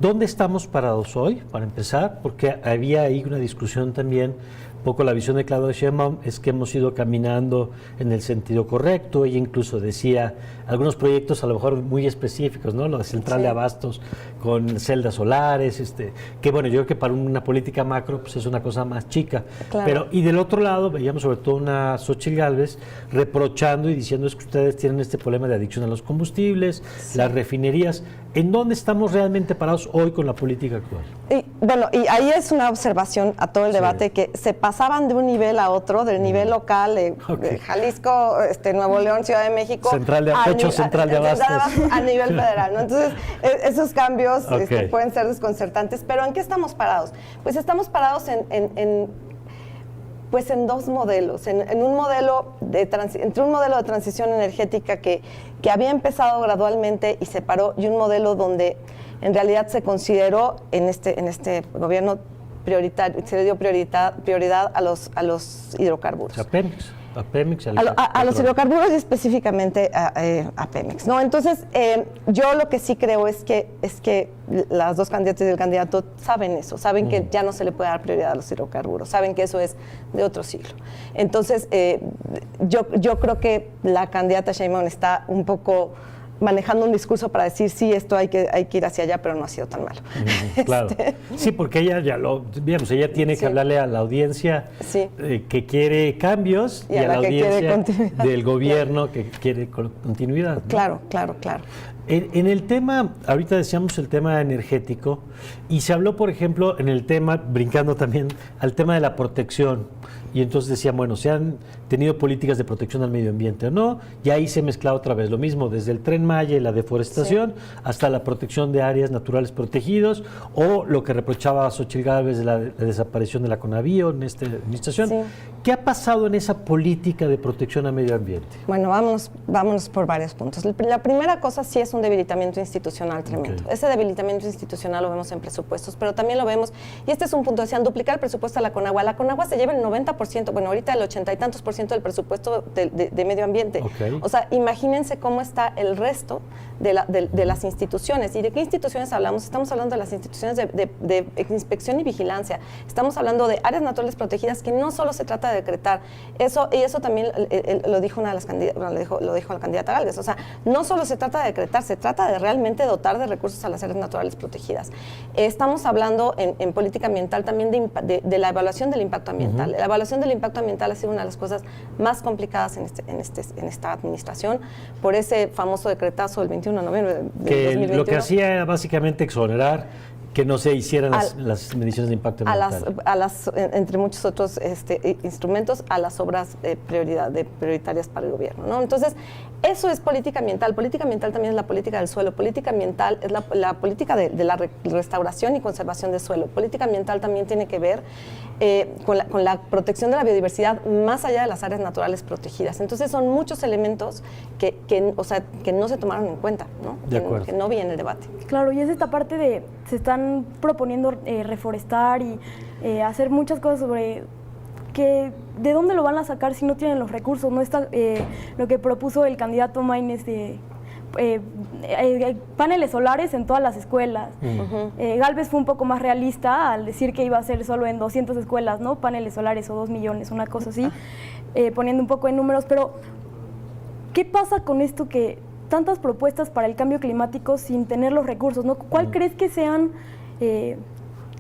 ¿dónde estamos parados hoy, para empezar? Porque había ahí una discusión también, un poco la visión de Claudia Sheinbaum es que hemos ido caminando en el sentido correcto. Ella incluso decía algunos proyectos a lo mejor muy específicos, ¿no? Lo de central de abastos con celdas solares, que bueno, yo creo que para una política macro pues es una cosa más chica.
Claro.
Pero, y del otro lado veíamos sobre todo una Xóchitl Gálvez reprochando y diciendo es que ustedes tienen este problema de adicción a los combustibles, las refinerías. ¿En dónde estamos realmente parados hoy con la política actual?
Y, bueno, y ahí es una observación a todo el debate, que se pasaban de un nivel a otro, del nivel local, de Jalisco, Nuevo León, Ciudad de México,
central de abastos
a nivel federal, ¿no? Entonces, esos cambios pueden ser desconcertantes, pero ¿en qué estamos parados? Pues estamos parados en dos modelos, entre un modelo de transición energética que había empezado gradualmente y se paró, y un modelo donde en realidad se consideró en este gobierno prioritario, se le dio prioridad a los hidrocarburos.
A Pemex,
a los hidrocarburos y específicamente a Pemex, ¿no? Entonces, yo lo que sí creo es que las dos candidatas y el candidato saben eso, saben que ya no se le puede dar prioridad a los hidrocarburos, saben que eso es de otro siglo. Entonces, yo creo que la candidata Sheinbaum está un poco manejando un discurso para decir sí, esto hay que ir hacia allá, pero no ha sido tan malo.
Claro. Sí, porque ella ella tiene que hablarle a la audiencia que quiere cambios y a la audiencia del gobierno que quiere continuidad, ¿no?
Claro.
En el tema, ahorita decíamos el tema energético, y se habló, por ejemplo, en el tema, brincando también al tema de la protección, y entonces decían, bueno, se han tenido políticas de protección al medio ambiente o no, y ahí se mezcla otra vez lo mismo, desde el Tren Maya y la deforestación hasta la protección de áreas naturales protegidos, o lo que reprochaba a Xóchitl Gálvez de la desaparición de la CONAVIO en esta administración. Sí. ¿Qué ha pasado en esa política de protección al medio ambiente?
Bueno, vámonos por varios puntos. La primera cosa sí es un debilitamiento institucional tremendo. Ese debilitamiento institucional lo vemos en presupuestos, pero también lo vemos, y este es un punto, decían, duplicar el presupuesto a la Conagua. La Conagua se lleva el 90%, bueno, ahorita el 80 y tantos % del presupuesto de medio ambiente. O sea, imagínense cómo está el resto de las instituciones. ¿Y de qué instituciones hablamos? Estamos hablando de las instituciones de inspección y vigilancia. Estamos hablando de áreas naturales protegidas, que no solo se trata de decretar. Eso también lo dijo una de las lo dijo la candidata Gálvez. O sea, no solo se trata de decretar, se trata de realmente dotar de recursos a las áreas naturales protegidas. Estamos hablando en política ambiental también de la evaluación del impacto ambiental. La evaluación del impacto ambiental ha sido una de las cosas más complicadas en esta administración, por ese famoso decretazo del 21 de noviembre de 2021.
Lo que hacía era básicamente exonerar que no se hicieran las mediciones de impacto ambiental.
Entre muchos otros instrumentos, a las obras prioritarias para el gobierno, ¿no? Entonces, eso es política ambiental. Política ambiental también es la política del suelo. Política ambiental es la política de la restauración y conservación del suelo. Política ambiental también tiene que ver con la protección de la biodiversidad más allá de las áreas naturales protegidas. Entonces, son muchos elementos que no se tomaron en cuenta, ¿no?
De acuerdo.
Que no vi en el debate.
Claro, y es esta parte de se están proponiendo reforestar y hacer muchas cosas sobre que de dónde lo van a sacar si no tienen los recursos. No está lo que propuso el candidato Maynes de paneles solares en todas las escuelas. Gálvez fue un poco más realista al decir que iba a ser solo en 200 escuelas, ¿no? Paneles solares o 2 millones, una cosa así, poniendo un poco en números. Pero, ¿qué pasa con esto que tantas propuestas para el cambio climático sin tener los recursos, ¿no? ¿Cuál crees que sean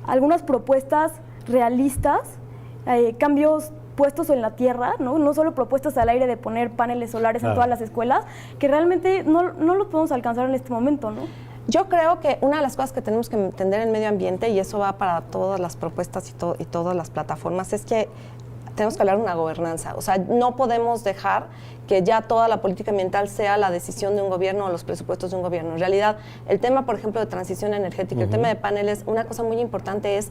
algunas propuestas realistas, cambios puestos en la tierra, no solo propuestas al aire de poner paneles solares en todas las escuelas, que realmente no los podemos alcanzar en este momento, ¿no?
Yo creo que una de las cosas que tenemos que entender en medio ambiente, y eso va para todas las propuestas y todas las plataformas, es que tenemos que hablar de una gobernanza. O sea, no podemos dejar que ya toda la política ambiental sea la decisión de un gobierno o los presupuestos de un gobierno. En realidad, el tema, por ejemplo, de transición energética, el tema de paneles, una cosa muy importante es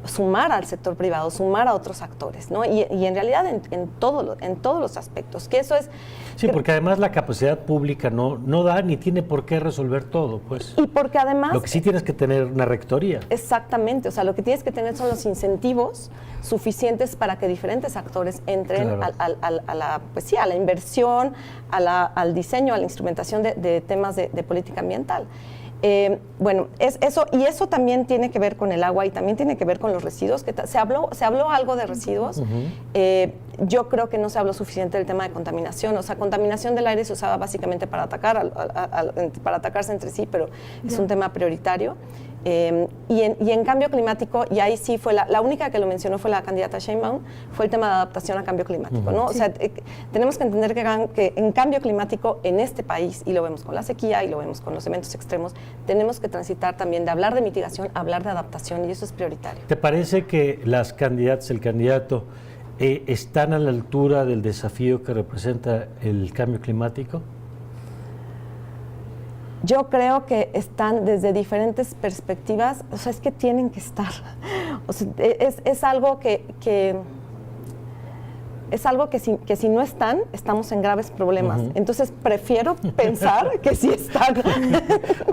sumar al sector privado, sumar a otros actores, ¿no? Y en realidad en todos los aspectos, que eso es...
Sí, porque además la capacidad pública no da ni tiene por qué resolver todo, pues.
Y porque además...
Lo que sí tienes que tener una rectoría.
Exactamente, o sea, lo que tienes que tener son los incentivos suficientes para que diferentes actores entren a la inversión, al diseño, a la instrumentación de temas de política ambiental. Bueno, eso también tiene que ver con el agua y también tiene que ver con los residuos. Se habló algo de residuos. Yo creo que no se habló suficiente del tema de contaminación. O sea, contaminación del aire se usaba básicamente para para atacarse entre sí, pero es un tema prioritario. Y en cambio climático, y ahí sí fue la única que lo mencionó fue la candidata Sheinbaum, fue el tema de adaptación a cambio climático, ¿no? Sí. O sea, tenemos que entender que en cambio climático en este país, y lo vemos con la sequía y lo vemos con los eventos extremos, tenemos que transitar también de hablar de mitigación a hablar de adaptación, y eso es prioritario.
¿Te parece que las candidatas, el candidato, están a la altura del desafío que representa el cambio climático?
Yo creo que están desde diferentes perspectivas, o sea, es que tienen que estar. O sea, es algo que si no están, estamos en graves problemas. Entonces, prefiero pensar que sí están.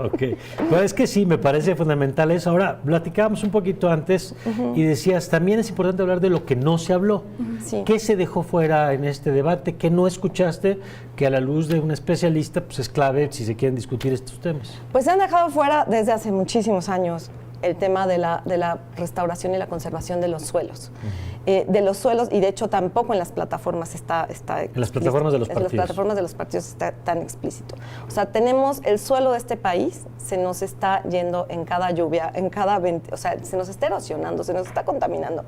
Ok, pues es que sí, me parece fundamental eso. Ahora, platicábamos un poquito antes y decías, también es importante hablar de lo que no se habló. Sí. ¿Qué se dejó fuera en este debate? ¿Qué no escuchaste? Que a la luz de un especialista, pues es clave si se quieren discutir estos temas.
Pues se han dejado fuera desde hace muchísimos años el tema de la restauración y la conservación de los suelos. De los suelos, y de hecho tampoco en las plataformas está
en las plataformas de los partidos.
En las plataformas de los partidos está tan explícito. O sea, tenemos el suelo de este país, se nos está yendo en cada lluvia, o sea, se nos está erosionando, se nos está contaminando.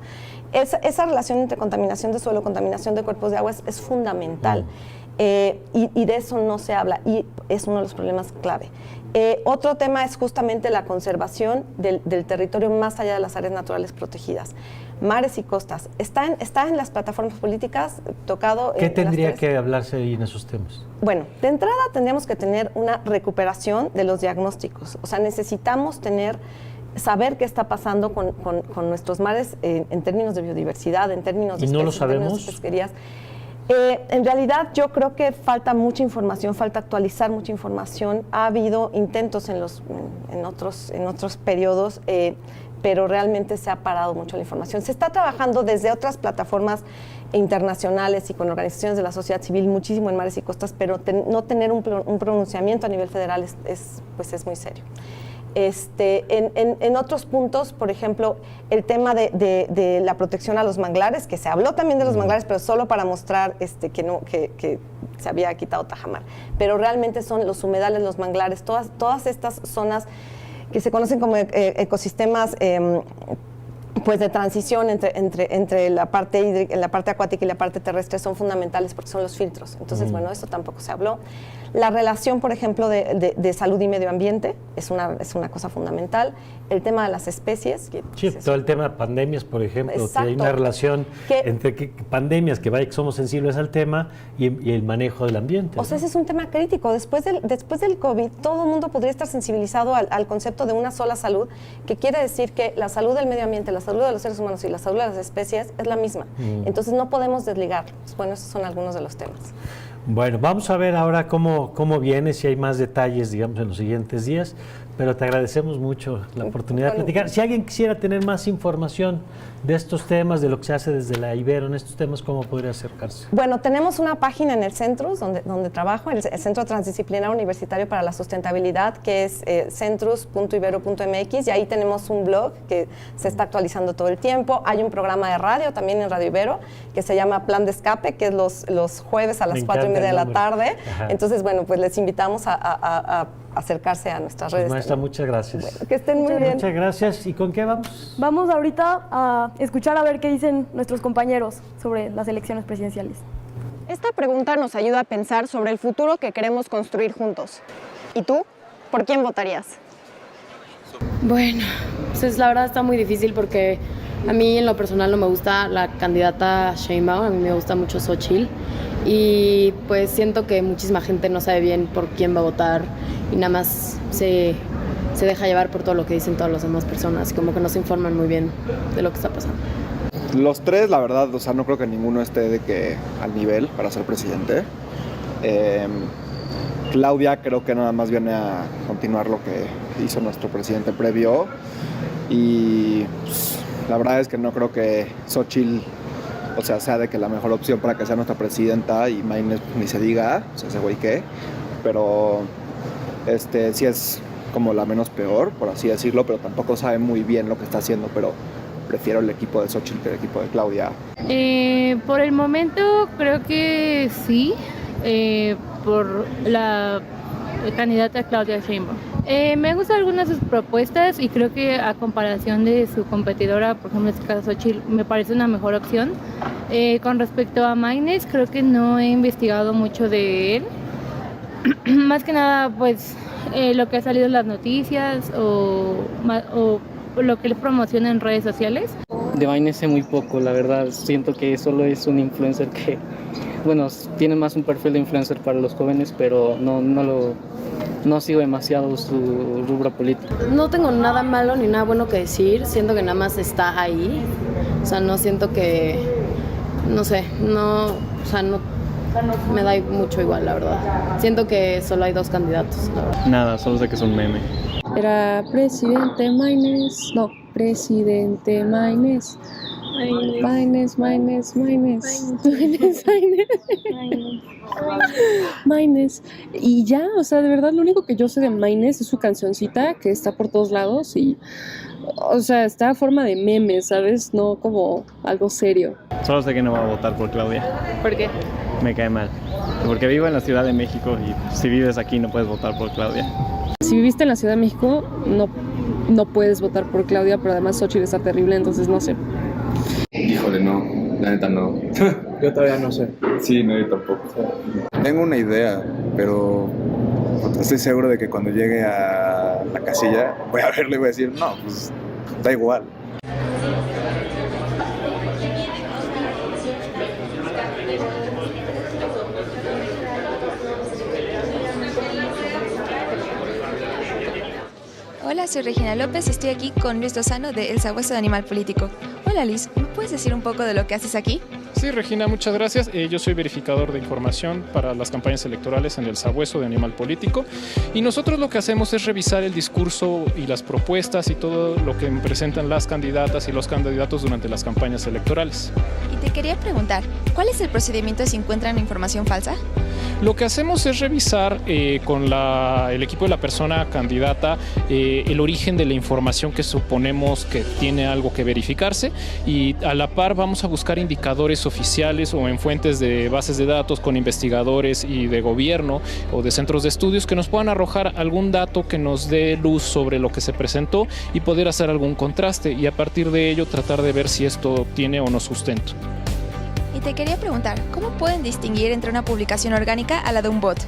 Esa relación entre contaminación de suelo, contaminación de cuerpos de agua es fundamental. Y de eso no se habla, y es uno de los problemas clave. Otro tema es justamente la conservación del territorio más allá de las áreas naturales protegidas. Mares y costas. Está en las plataformas políticas tocado.
¿Qué tendría que hablarse ahí en esos temas?
Bueno, de entrada tendríamos que tener una recuperación de los diagnósticos. O sea, necesitamos saber qué está pasando con nuestros mares en términos de biodiversidad, en términos de
especies,
¿y no lo sabemos? En términos de pesquerías. En realidad yo creo que falta mucha información, falta actualizar mucha información. Ha habido intentos en otros periodos, pero realmente se ha parado mucho la información. Se está trabajando desde otras plataformas internacionales y con organizaciones de la sociedad civil muchísimo en mares y costas, pero no tener un pronunciamiento a nivel federal es muy serio. En otros puntos, por ejemplo, el tema de la protección a los manglares, que se habló también de los manglares, pero solo para mostrar que se había quitado Tajamar. Pero realmente son los humedales, los manglares, todas estas zonas que se conocen como ecosistemas pues de transición entre la parte hídrica, la parte acuática y la parte terrestre son fundamentales porque son los filtros. Entonces, bueno, eso tampoco se habló. La relación, por ejemplo, de salud y medio ambiente es una cosa fundamental. El tema de las especies.
Sí, todo el tema de pandemias, por ejemplo, que hay una relación entre pandemias, que somos sensibles al tema, y el manejo del ambiente.
O sea, ese es un tema crítico. Después del COVID, todo el mundo podría estar sensibilizado al concepto de una sola salud, que quiere decir que la salud del medio ambiente, la salud de los seres humanos y la salud de las especies es la misma. Entonces no podemos desligarlos. Bueno, esos son algunos de los temas.
Bueno, vamos a ver ahora cómo viene, si hay más detalles, digamos, en los siguientes días, pero te agradecemos mucho la oportunidad de platicar. Si alguien quisiera tener más información de estos temas, de lo que se hace desde la Ibero en estos temas, ¿cómo podría acercarse?
Bueno, tenemos una página en el Centrus, donde trabajo, el Centro Transdisciplinario Universitario para la Sustentabilidad, que es centrus.ibero.mx, y ahí tenemos un blog que se está actualizando todo el tiempo. Hay un programa de radio también en Radio Ibero, que se llama Plan de Escape, que es los jueves a las 4:30 de la tarde. Ajá. Entonces, bueno, pues les invitamos a acercarse a nuestras redes.
Maestra, muchas gracias.
Bueno, que estén muy bien.
Muchas gracias. ¿Y con qué vamos?
Vamos ahorita a escuchar a ver qué dicen nuestros compañeros sobre las elecciones presidenciales.
Esta pregunta nos ayuda a pensar sobre el futuro que queremos construir juntos. ¿Y tú? ¿Por quién votarías?
Bueno, pues la verdad está muy difícil porque A mí en lo personal no me gusta la candidata Sheinbaum, a mí me gusta mucho Xochitl y pues siento que muchísima gente no sabe bien por quién va a votar y nada más se deja llevar por todo lo que dicen todas las demás personas, como que no se informan muy bien de lo que está pasando.
Los tres, la verdad, o sea, no creo que ninguno esté de que al nivel para ser presidente. Claudia creo que nada más viene a continuar lo que hizo nuestro presidente previo y pues, la verdad es que no creo que Xochitl, o sea de que la mejor opción para que sea nuestra presidenta y Maynes ni se diga, o sea, ese güey qué, pero sí es como la menos peor, por así decirlo, pero tampoco sabe muy bien lo que está haciendo, pero prefiero el equipo de Xochitl que el equipo de Claudia.
Por el momento creo que sí, por la candidata Claudia Sheinbaum. Me gustan algunas de sus propuestas y creo que a comparación de su competidora, por ejemplo en este caso Xochitl, me parece una mejor opción. Con respecto a Maynes, creo que no he investigado mucho de él. Más que nada, pues lo que ha salido en las noticias o lo que él promociona en redes sociales.
De Maynes sé muy poco, la verdad. Siento que solo es un influencer que, bueno, tiene más un perfil de influencer para los jóvenes, pero no sigo demasiado su rubro político.
No tengo nada malo ni nada bueno que decir, siento que nada más está ahí, o sea, no siento que, no sé, no me da mucho igual, la verdad. Siento que solo hay dos candidatos, la verdad.
Nada, solo sé que es un meme.
Era presidente Maynes, no, presidente Maynes. Maynes. Y ya, o sea, de verdad lo único que yo sé de Maynes es su cancioncita que está por todos lados y, o sea, está a forma de meme, ¿sabes? No como algo serio.
Solo sé que no va a votar por Claudia.
¿Por qué?
Me cae mal. Porque vivo en la Ciudad de México y si vives aquí no puedes votar por Claudia.
Si viviste en la Ciudad de México, no puedes votar por Claudia, pero además Xochitl está terrible, entonces no sé.
Híjole, no, la neta no.
Yo todavía no sé.
Sí, no, yo tampoco.
Tengo una idea, pero estoy seguro de que cuando llegue a la casilla voy a verlo y voy a decir, no, pues da igual.
Hola, soy Regina López, estoy aquí con Luis Lozano de El Sabueso de Animal Político. Hola Luis, ¿me puedes decir un poco de lo que haces aquí?
Sí, Regina, muchas gracias. Yo soy verificador de información para las campañas electorales en El Sabueso de Animal Político y nosotros lo que hacemos es revisar el discurso y las propuestas y todo lo que presentan las candidatas y los candidatos durante las campañas electorales.
Y te quería preguntar, ¿cuál es el procedimiento si encuentran información falsa?
Lo que hacemos es revisar con el equipo de la persona candidata el origen de la información que suponemos que tiene algo que verificarse y a la par vamos a buscar indicadores oficiales o en fuentes de bases de datos con investigadores y de gobierno o de centros de estudios que nos puedan arrojar algún dato que nos dé luz sobre lo que se presentó y poder hacer algún contraste y a partir de ello tratar de ver si esto tiene o no sustento.
Y te quería preguntar, ¿cómo pueden distinguir entre una publicación orgánica a la de un bot?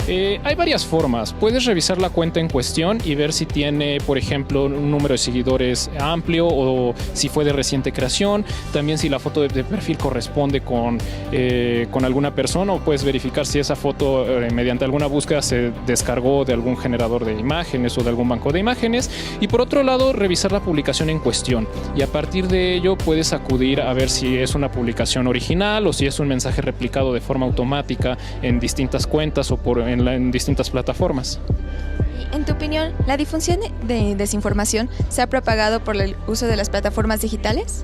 Hay varias formas. Puedes revisar la cuenta en cuestión y ver si tiene, por ejemplo, un número de seguidores amplio o si fue de reciente creación. También si la foto de perfil corresponde con alguna persona o puedes verificar si esa foto mediante alguna búsqueda se descargó de algún generador de imágenes o de algún banco de imágenes. Y por otro lado, revisar la publicación en cuestión. Y a partir de ello puedes acudir a ver si es una publicación original o si es un mensaje replicado de forma automática en distintas cuentas o en distintas plataformas.
En tu opinión, ¿la difusión de desinformación se ha propagado por el uso de las plataformas digitales?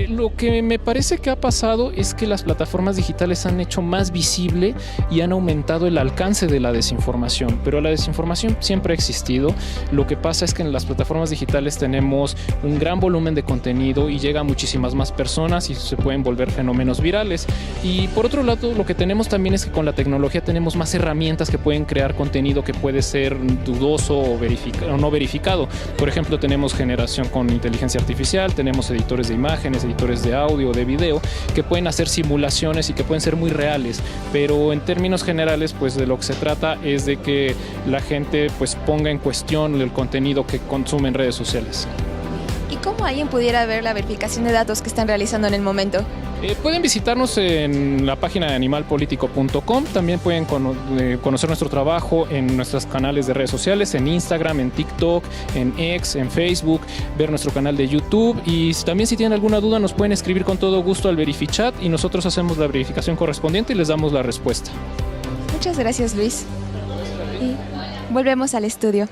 Lo que me parece que ha pasado es que las plataformas digitales han hecho más visible y han aumentado el alcance de la desinformación, pero la desinformación siempre ha existido. Lo que pasa es que en las plataformas digitales tenemos un gran volumen de contenido y llega a muchísimas más personas y se pueden volver fenómenos virales. Y por otro lado, lo que tenemos también es que con la tecnología tenemos más herramientas que pueden crear contenido que puede ser dudoso o no verificado. Por ejemplo, tenemos generación con inteligencia artificial, tenemos editores de imagen, editores de audio, de video, que pueden hacer simulaciones y que pueden ser muy reales, pero en términos generales, pues de lo que se trata es de que la gente pues ponga en cuestión el contenido que consume en redes sociales.
¿Y cómo alguien pudiera ver la verificación de datos que están realizando en el momento?
Pueden visitarnos en la página de animalpolitico.com, también pueden conocer nuestro trabajo en nuestros canales de redes sociales, en Instagram, en TikTok, en X, en Facebook, ver nuestro canal de YouTube y también si tienen alguna duda nos pueden escribir con todo gusto al Verifichat y nosotros hacemos la verificación correspondiente y les damos la respuesta.
Muchas gracias, Luis. Y volvemos al estudio.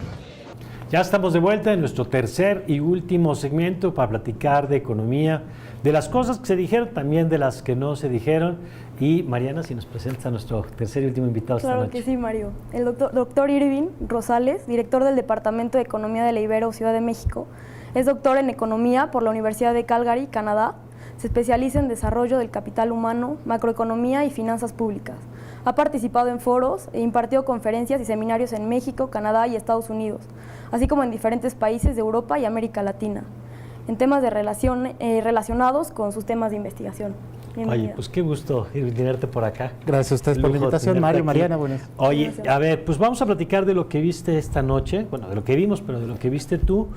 Ya estamos de vuelta en nuestro tercer y último segmento para platicar de economía, de las cosas que se dijeron, también de las que no se dijeron. Y Mariana, si nos presentas a nuestro tercer y último invitado esta noche.
Claro que sí, Mario. El doctor Irving Rosales, director del Departamento de Economía de la Ibero, Ciudad de México, es doctor en Economía por la Universidad de Calgary, Canadá. Se especializa en desarrollo del capital humano, macroeconomía y finanzas públicas. Ha participado en foros e impartido conferencias y seminarios en México, Canadá y Estados Unidos, así como en diferentes países de Europa y América Latina, en temas de relacionados con sus temas de investigación.
Oye, pues qué gusto tenerte por acá.
Gracias a ustedes por la invitación, Mario, aquí. Mariana, buenas.
Oye, a ver, pues vamos a platicar de lo que viste esta noche, bueno, de lo que vimos, pero de lo que viste tú.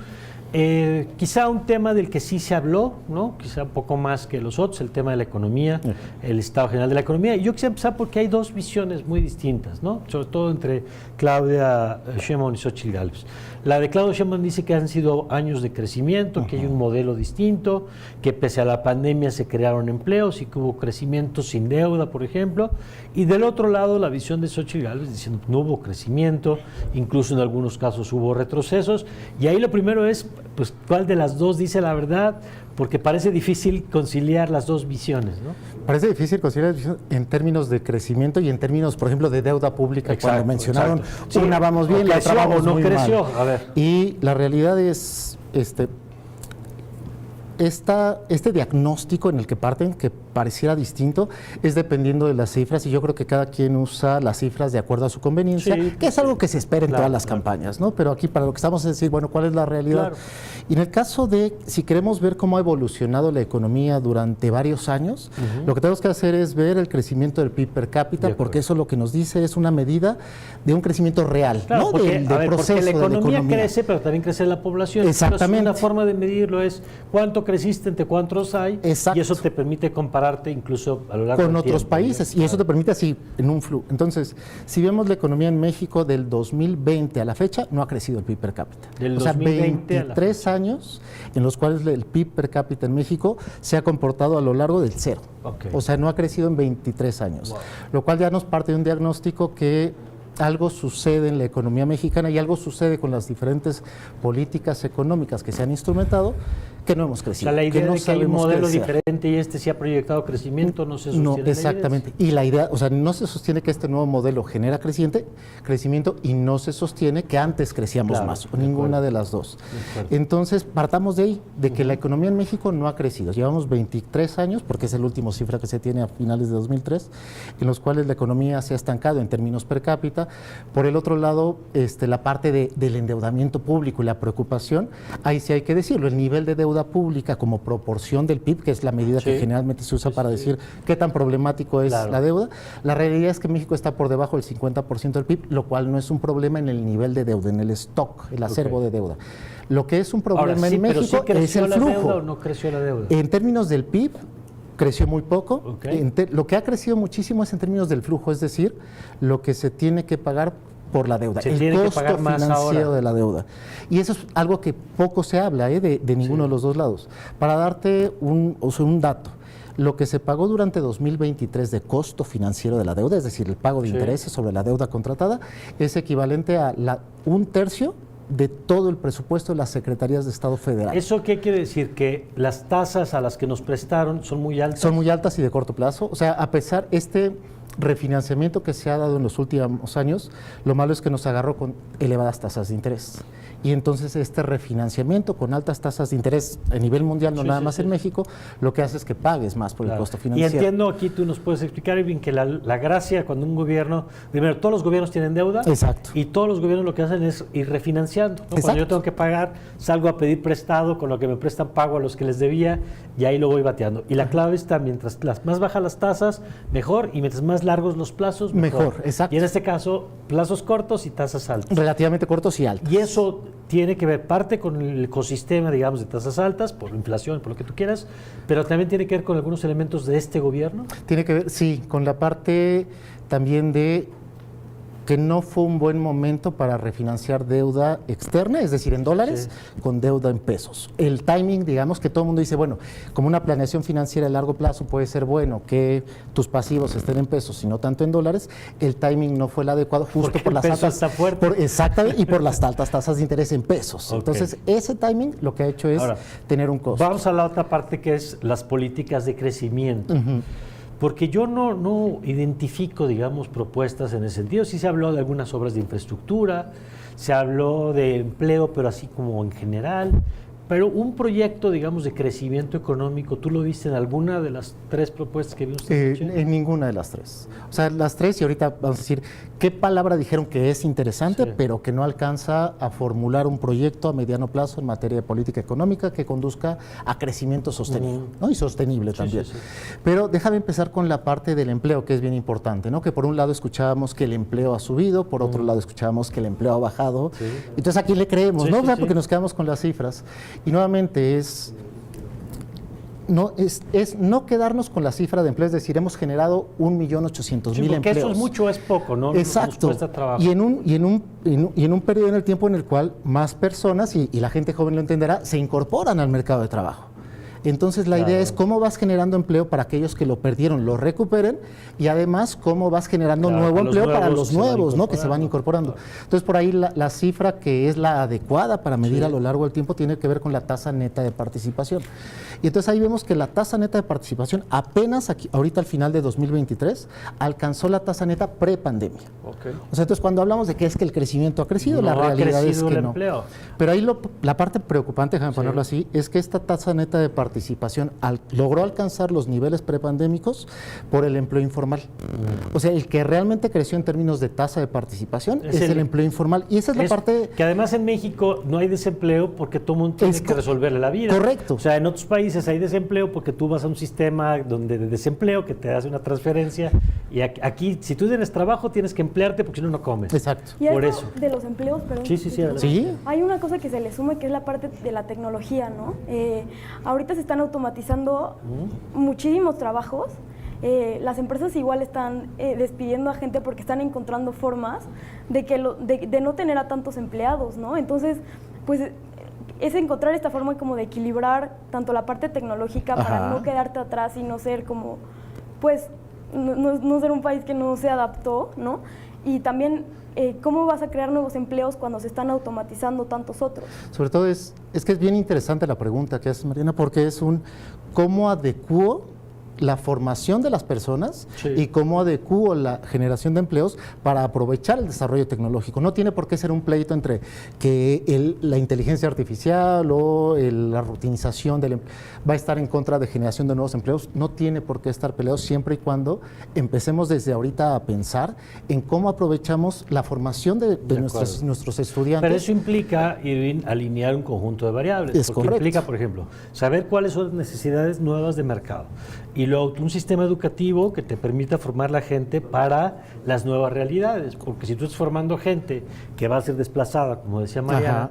Quizá un tema del que sí se habló, ¿no? Quizá un poco más que los otros, el tema de la economía, el estado general de la economía. Y yo quisiera empezar porque hay dos visiones muy distintas, ¿no? Sobre todo entre Claudia Sheinbaum y Xóchitl Gálvez. La de Claudia Sheinbaum dice que han sido años de crecimiento, que hay un modelo distinto, que pese a la pandemia se crearon empleos y que hubo crecimiento sin deuda, por ejemplo. Y del otro lado, la visión de Xóchitl Gálvez diciendo que no hubo crecimiento, incluso en algunos casos hubo retrocesos. Y ahí lo primero es, pues, ¿cuál de las dos dice la verdad? Porque parece difícil conciliar las dos visiones, ¿no?
Parece difícil conciliar en términos de crecimiento y en términos, por ejemplo, de deuda pública. Exacto, cuando mencionaron, sí, una vamos bien, la otra vamos muy mal. A ver. Y la realidad es, este diagnóstico en el que parten, que pareciera distinto, es dependiendo de las cifras, y yo creo que cada quien usa las cifras de acuerdo a su conveniencia, sí, que es algo que se espera en todas las campañas, ¿no? Pero aquí para lo que estamos es decir, bueno, ¿cuál es la realidad? Claro. Y en el caso de, si queremos ver cómo ha evolucionado la economía durante varios años, lo que tenemos que hacer es ver el crecimiento del PIB per cápita, porque eso lo que nos dice es una medida de un crecimiento real, claro, ¿no?
Porque, porque la economía crece, pero también crece la población.
Exactamente.
Entonces, una forma de medirlo es cuánto creciste, entre cuántos hay, y eso te permite compararte incluso a lo largo
con otros países, y eso te permite así, en un flujo. Entonces, si vemos la economía en México del 2020 a la fecha, no ha crecido el PIB per cápita.
Del 2020
23 años en los cuales el PIB per cápita en México se ha comportado a lo largo del cero. Okay. O sea, no ha crecido en 23 años. Wow. Lo cual ya nos parte de un diagnóstico que algo sucede en la economía mexicana y algo sucede con las diferentes políticas económicas que se han instrumentado, que no hemos crecido.
O sea, la idea
no
de que hay un modelo diferente y este sí ha proyectado crecimiento no se sostiene.
No, exactamente. Y la idea, o sea, no se sostiene que este nuevo modelo genera crecimiento y no se sostiene que antes crecíamos más, o ninguna de las dos. Entonces, partamos de ahí, de que la economía en México no ha crecido. Llevamos 23 años, porque es el último cifra que se tiene a finales de 2003, en los cuales la economía se ha estancado en términos per cápita. Por el otro lado, la parte del endeudamiento público y la preocupación, ahí sí hay que decirlo, el nivel de deuda pública como proporción del PIB, que es la medida que generalmente se usa para decir qué tan problemático es la deuda, la realidad es que México está por debajo del 50% del PIB, lo cual no es un problema en el nivel de deuda, en el stock, el acervo de deuda. Lo que es un problema en México es el flujo.
¿Deuda o no creció la deuda?
En términos del PIB, creció muy poco. Lo que ha crecido muchísimo es en términos del flujo, es decir, lo que se tiene que pagar por la deuda, el costo financiero de la deuda. Y eso es algo que poco se habla de ninguno de los dos lados. Para darte un dato, lo que se pagó durante 2023 de costo financiero de la deuda, es decir, el pago de intereses sobre la deuda contratada, es equivalente a un tercio de todo el presupuesto de las secretarías de Estado federal.
¿Eso qué quiere decir? ¿Que las tasas a las que nos prestaron son muy altas?
Son muy altas y de corto plazo. O sea, a pesar refinanciamiento que se ha dado en los últimos años, lo malo es que nos agarró con elevadas tasas de interés. Y entonces este refinanciamiento con altas tasas de interés a nivel mundial, no nada más en México, lo que hace es que pagues más por el costo financiero.
Y entiendo, aquí tú nos puedes explicar, Irving, que la gracia cuando un gobierno, primero, todos los gobiernos tienen deuda.
Exacto.
Y todos los gobiernos lo que hacen es ir refinanciando, ¿no? Cuando yo tengo que pagar, salgo a pedir prestado, con lo que me prestan pago a los que les debía, y ahí lo voy bateando. Y la clave está, mientras más bajas las tasas, mejor, y mientras más largos los plazos,
Mejor, exacto.
Y en este caso, plazos cortos y tasas altas.
Relativamente cortos y altos.
Y eso tiene que ver parte con el ecosistema, digamos, de tasas altas, por inflación, por lo que tú quieras, pero también tiene que ver con algunos elementos de este gobierno.
Tiene que ver, sí, con la parte también de que no fue un buen momento para refinanciar deuda externa, es decir, en dólares, con deuda en pesos. El timing, digamos, que todo el mundo dice, bueno, como una planeación financiera a largo plazo puede ser bueno que tus pasivos estén en pesos y no tanto en dólares, el timing no fue el adecuado justo
porque
por las
el peso
altas,
está fuerte.
Exactamente, y por las altas tasas de interés en pesos.
Ok.
Entonces, ese timing lo que ha hecho es
Ahora,
tener un costo.
Vamos a la otra parte que es las políticas de crecimiento. Porque yo no identifico, digamos, propuestas en ese sentido. Sí se habló de algunas obras de infraestructura, se habló de empleo, pero así como en general. Pero un proyecto, digamos, de crecimiento económico, ¿tú lo viste en alguna de las 3 propuestas que vimos?
En ninguna de las 3. O sea, las 3, y ahorita vamos a decir qué palabra dijeron que es interesante, pero que no alcanza a formular un proyecto a mediano plazo en materia de política económica que conduzca a crecimiento sostenido, ¿no? Y sostenible también. Pero déjame empezar con la parte del empleo, que es bien importante, ¿no? Que por un lado escuchábamos que el empleo ha subido, por otro lado escuchábamos que el empleo ha bajado. Entonces, ¿a quién le creemos, no? Porque nos quedamos con las cifras. Y nuevamente es no quedarnos con la cifra de empleo, es decir, hemos generado 1.800.000 empleos.
Eso es mucho o es poco, ¿no?
Exacto.
Nos cuesta trabajo.
Y en un periodo en el tiempo en el cual más personas, y la gente joven lo entenderá, se incorporan al mercado de trabajo. Entonces la idea es cómo vas generando empleo para aquellos que lo perdieron, lo recuperen, y además cómo vas generando nuevo empleo para los nuevos, ¿no? Que se van incorporando. Entonces por ahí la cifra que es la adecuada para medir a lo largo del tiempo tiene que ver con la tasa neta de participación. Y entonces ahí vemos que la tasa neta de participación apenas ahorita al final de 2023 alcanzó la tasa neta pre-pandemia. O sea, entonces cuando hablamos de que es que el crecimiento ha crecido, la realidad es que no.
Empleo.
Pero ahí la parte preocupante, déjame ponerlo así, es que esta tasa neta de participación logró alcanzar los niveles prepandémicos por el empleo informal. O sea, el que realmente creció en términos de tasa de participación es el empleo informal. Y esa es la parte...
Que además en México no hay desempleo porque todo el mundo tiene que resolverle la vida.
Correcto.
O sea, en otros países hay desempleo porque tú vas a un sistema de desempleo que te hace una transferencia, y aquí, si tú tienes trabajo, tienes que emplearte porque si no, no comes.
Exacto.
Y
por eso.
De los empleos, perdón.
Sí.
Hay una cosa que se le suma, que es la parte de la tecnología, ¿no? Ahorita se están automatizando muchísimos trabajos. Las empresas igual están despidiendo a gente porque están encontrando formas de no tener a tantos empleados, ¿no? Entonces, pues es encontrar esta forma como de equilibrar tanto la parte tecnológica para no quedarte atrás y no ser como, pues, no ser un país que no se adaptó, ¿no? Y también cómo vas a crear nuevos empleos cuando se están automatizando tantos otros.
Sobre todo es que es bien interesante la pregunta que haces, Mariana, porque es cómo adecuo la formación de las personas y cómo adecuo la generación de empleos para aprovechar el desarrollo tecnológico. No tiene por qué ser un pleito entre que la inteligencia artificial o la rutinización va a estar en contra de generación de nuevos empleos. No tiene por qué estar peleado siempre y cuando empecemos desde ahorita a pensar en cómo aprovechamos la formación de nuestros estudiantes.
Pero eso implica alinear un conjunto de variables.
Es
porque
correcto.
Implica, por ejemplo, saber cuáles son las necesidades nuevas de mercado. Y luego un sistema educativo que te permita formar la gente para las nuevas realidades, porque si tú estás formando gente que va a ser desplazada, como decía Mariana,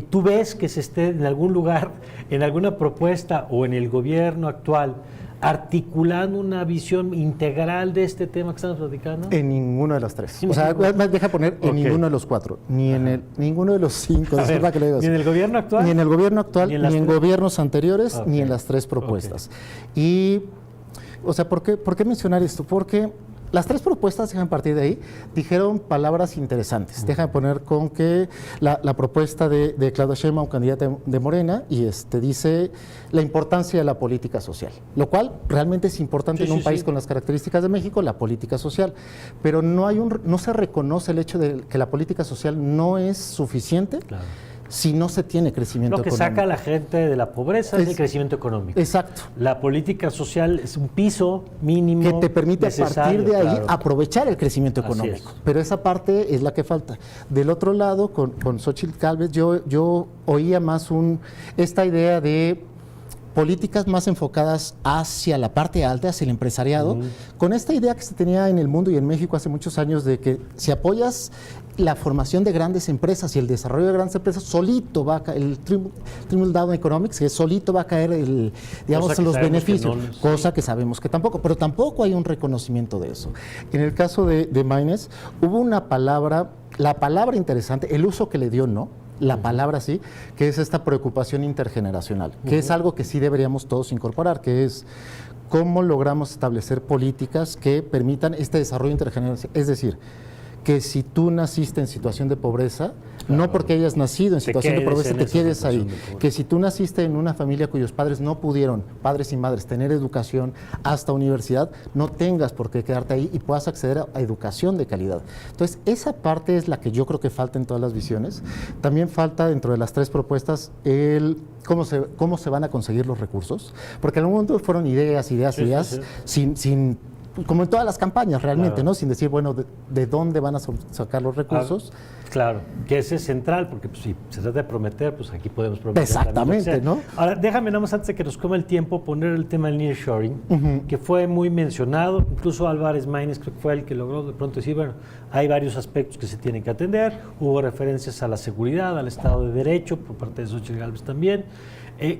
tú ves que se esté en algún lugar, en alguna propuesta o en el gobierno actual, articulando una visión integral de este tema que estamos platicando.
En ninguno de las 3. O sea, deja poner en ninguno de los 4, ni en ninguno de los 5. Es verdad que le digo así.
¿Ni en el gobierno actual?
Ni en el gobierno actual, ni en gobiernos anteriores, ni en las 3 propuestas. Y, o sea, ¿por qué mencionar esto? Porque las 3 propuestas, déjame partir de ahí, dijeron palabras interesantes. Déjame poner con que la propuesta de Claudia Sheinbaum, candidata de Morena, y dice la importancia de la política social, lo cual realmente es importante en un país con las características de México, la política social. Pero no se reconoce el hecho de que la política social no es suficiente. Si no se tiene crecimiento económico.
Lo que saca a la gente de la pobreza es el crecimiento económico.
Exacto.
La política social es un piso mínimo
que te permite a partir de ahí aprovechar el crecimiento
Así
económico.
es.
Pero esa parte es la que falta. Del otro lado, con Xóchitl Gálvez, yo oía más esta idea de políticas más enfocadas hacia la parte alta, hacia el empresariado, con esta idea que se tenía en el mundo y en México hace muchos años de que si apoyas la formación de grandes empresas y el desarrollo de grandes empresas, solito va a caer el trickle down economics, que solito va a caer los beneficios, cosa que sabemos que tampoco, pero tampoco hay un reconocimiento de eso. En el caso de Maynes, hubo una palabra, la palabra interesante, el uso que le dio, ¿no? La palabra sí, que es esta preocupación intergeneracional, que es algo que sí deberíamos todos incorporar, que es cómo logramos establecer políticas que permitan este desarrollo intergeneracional. Es decir, que si tú naciste en situación de pobreza, no porque hayas nacido en situación de pobreza, te quedes ahí. Que si tú naciste en una familia cuyos padres no pudieron, padres y madres, tener educación hasta universidad, no tengas por qué quedarte ahí y puedas acceder a educación de calidad. Entonces, esa parte es la que yo creo que falta en todas las visiones. También falta dentro de las 3 propuestas el cómo se van a conseguir los recursos, porque en algún momento fueron ideas, sin como en todas las campañas realmente, ¿no? Sin decir, bueno, de dónde van a sacar los recursos.
Claro, que ese es central, porque pues, si se trata de prometer, pues aquí podemos prometer.
Exactamente, ¿no?
Ahora, déjame nada más antes de que nos coma el tiempo poner el tema del nearshoring, que fue muy mencionado, incluso Álvarez Maynes creo que fue el que logró de pronto decir, bueno, hay varios aspectos que se tienen que atender, hubo referencias a la seguridad, al Estado de Derecho, por parte de Xochitl Gálvez también.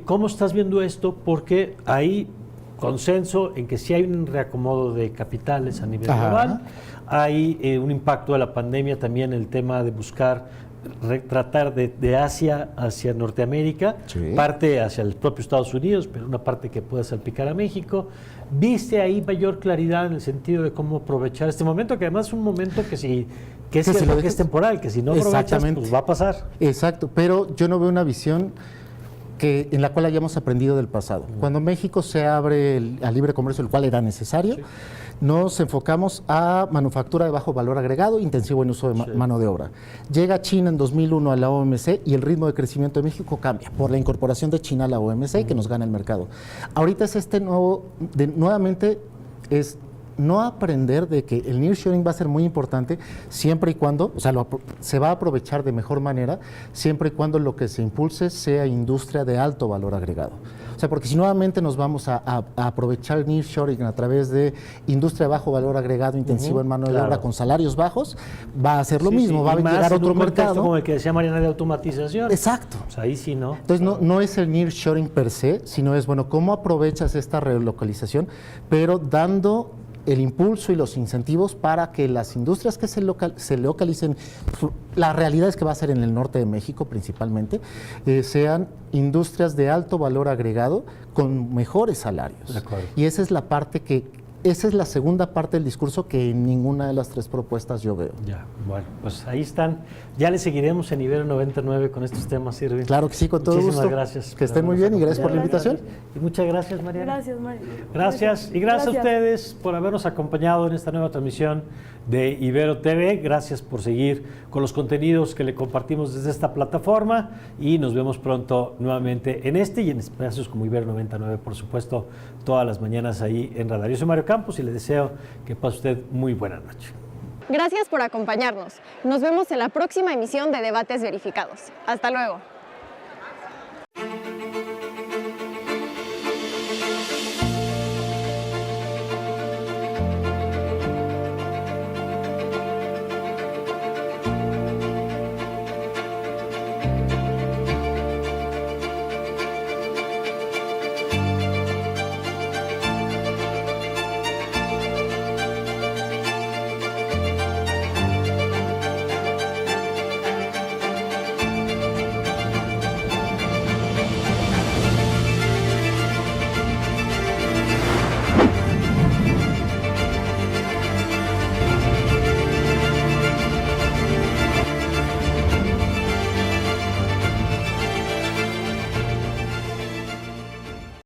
¿Cómo estás viendo esto? Porque hay consenso en que sí hay un reacomodo de capitales a nivel global, hay un impacto de la pandemia también, el tema de buscar tratar de Asia hacia Norteamérica, parte hacia el propio Estados Unidos, pero una parte que pueda salpicar a México. ¿Viste ahí mayor claridad en el sentido de cómo aprovechar este momento, que además es un momento que es temporal, que si no aprovechas, pues va a pasar?
Exacto, pero yo no veo una visión en la cual hayamos aprendido del pasado. Cuando México se abre al libre comercio, el cual era necesario, nos enfocamos a manufactura de bajo valor agregado, intensivo en uso de mano de obra. Llega China en 2001 a la OMC y el ritmo de crecimiento de México cambia por la incorporación de China a la OMC que nos gana el mercado. Ahorita es nuevamente es no aprender de que el nearshoring va a ser muy importante siempre y cuando, o sea, se va a aprovechar de mejor manera siempre y cuando lo que se impulse sea industria de alto valor agregado. O sea, porque si nuevamente nos vamos a aprovechar el nearshoring a través de industria de bajo valor agregado intensivo en mano de obra con salarios bajos, va a ser lo mismo, va a llegar a otro mercado.
Como el que decía Mariana de automatización.
Exacto.
Pues ahí sí, ¿no?
Entonces no es el nearshoring per se, sino es, bueno, cómo aprovechas esta relocalización, pero dando el impulso y los incentivos para que las industrias que se localicen, la realidad es que va a ser en el norte de México principalmente, sean industrias de alto valor agregado con mejores salarios. De acuerdo. Y esa es la parte esa es la segunda parte del discurso que en ninguna de las 3 propuestas yo veo.
Ya, bueno, pues ahí están. Ya le seguiremos en Ibero 99 con estos temas, Irving.
Claro que sí, con todo
Muchísimas
gusto.
gracias.
Que estén muy bien y gracias por la invitación.
Y muchas gracias, Mariana.
Gracias, Mario.
Gracias. Y gracias a ustedes por habernos acompañado en esta nueva transmisión de Ibero TV. Gracias por seguir con los contenidos que le compartimos desde esta plataforma y nos vemos pronto nuevamente en y en espacios como Ibero 99, por supuesto, todas las mañanas ahí en Radar. Yo soy Mario Campos y le deseo que pase usted muy buena noche.
Gracias por acompañarnos. Nos vemos en la próxima emisión de Debates Verificados. Hasta luego.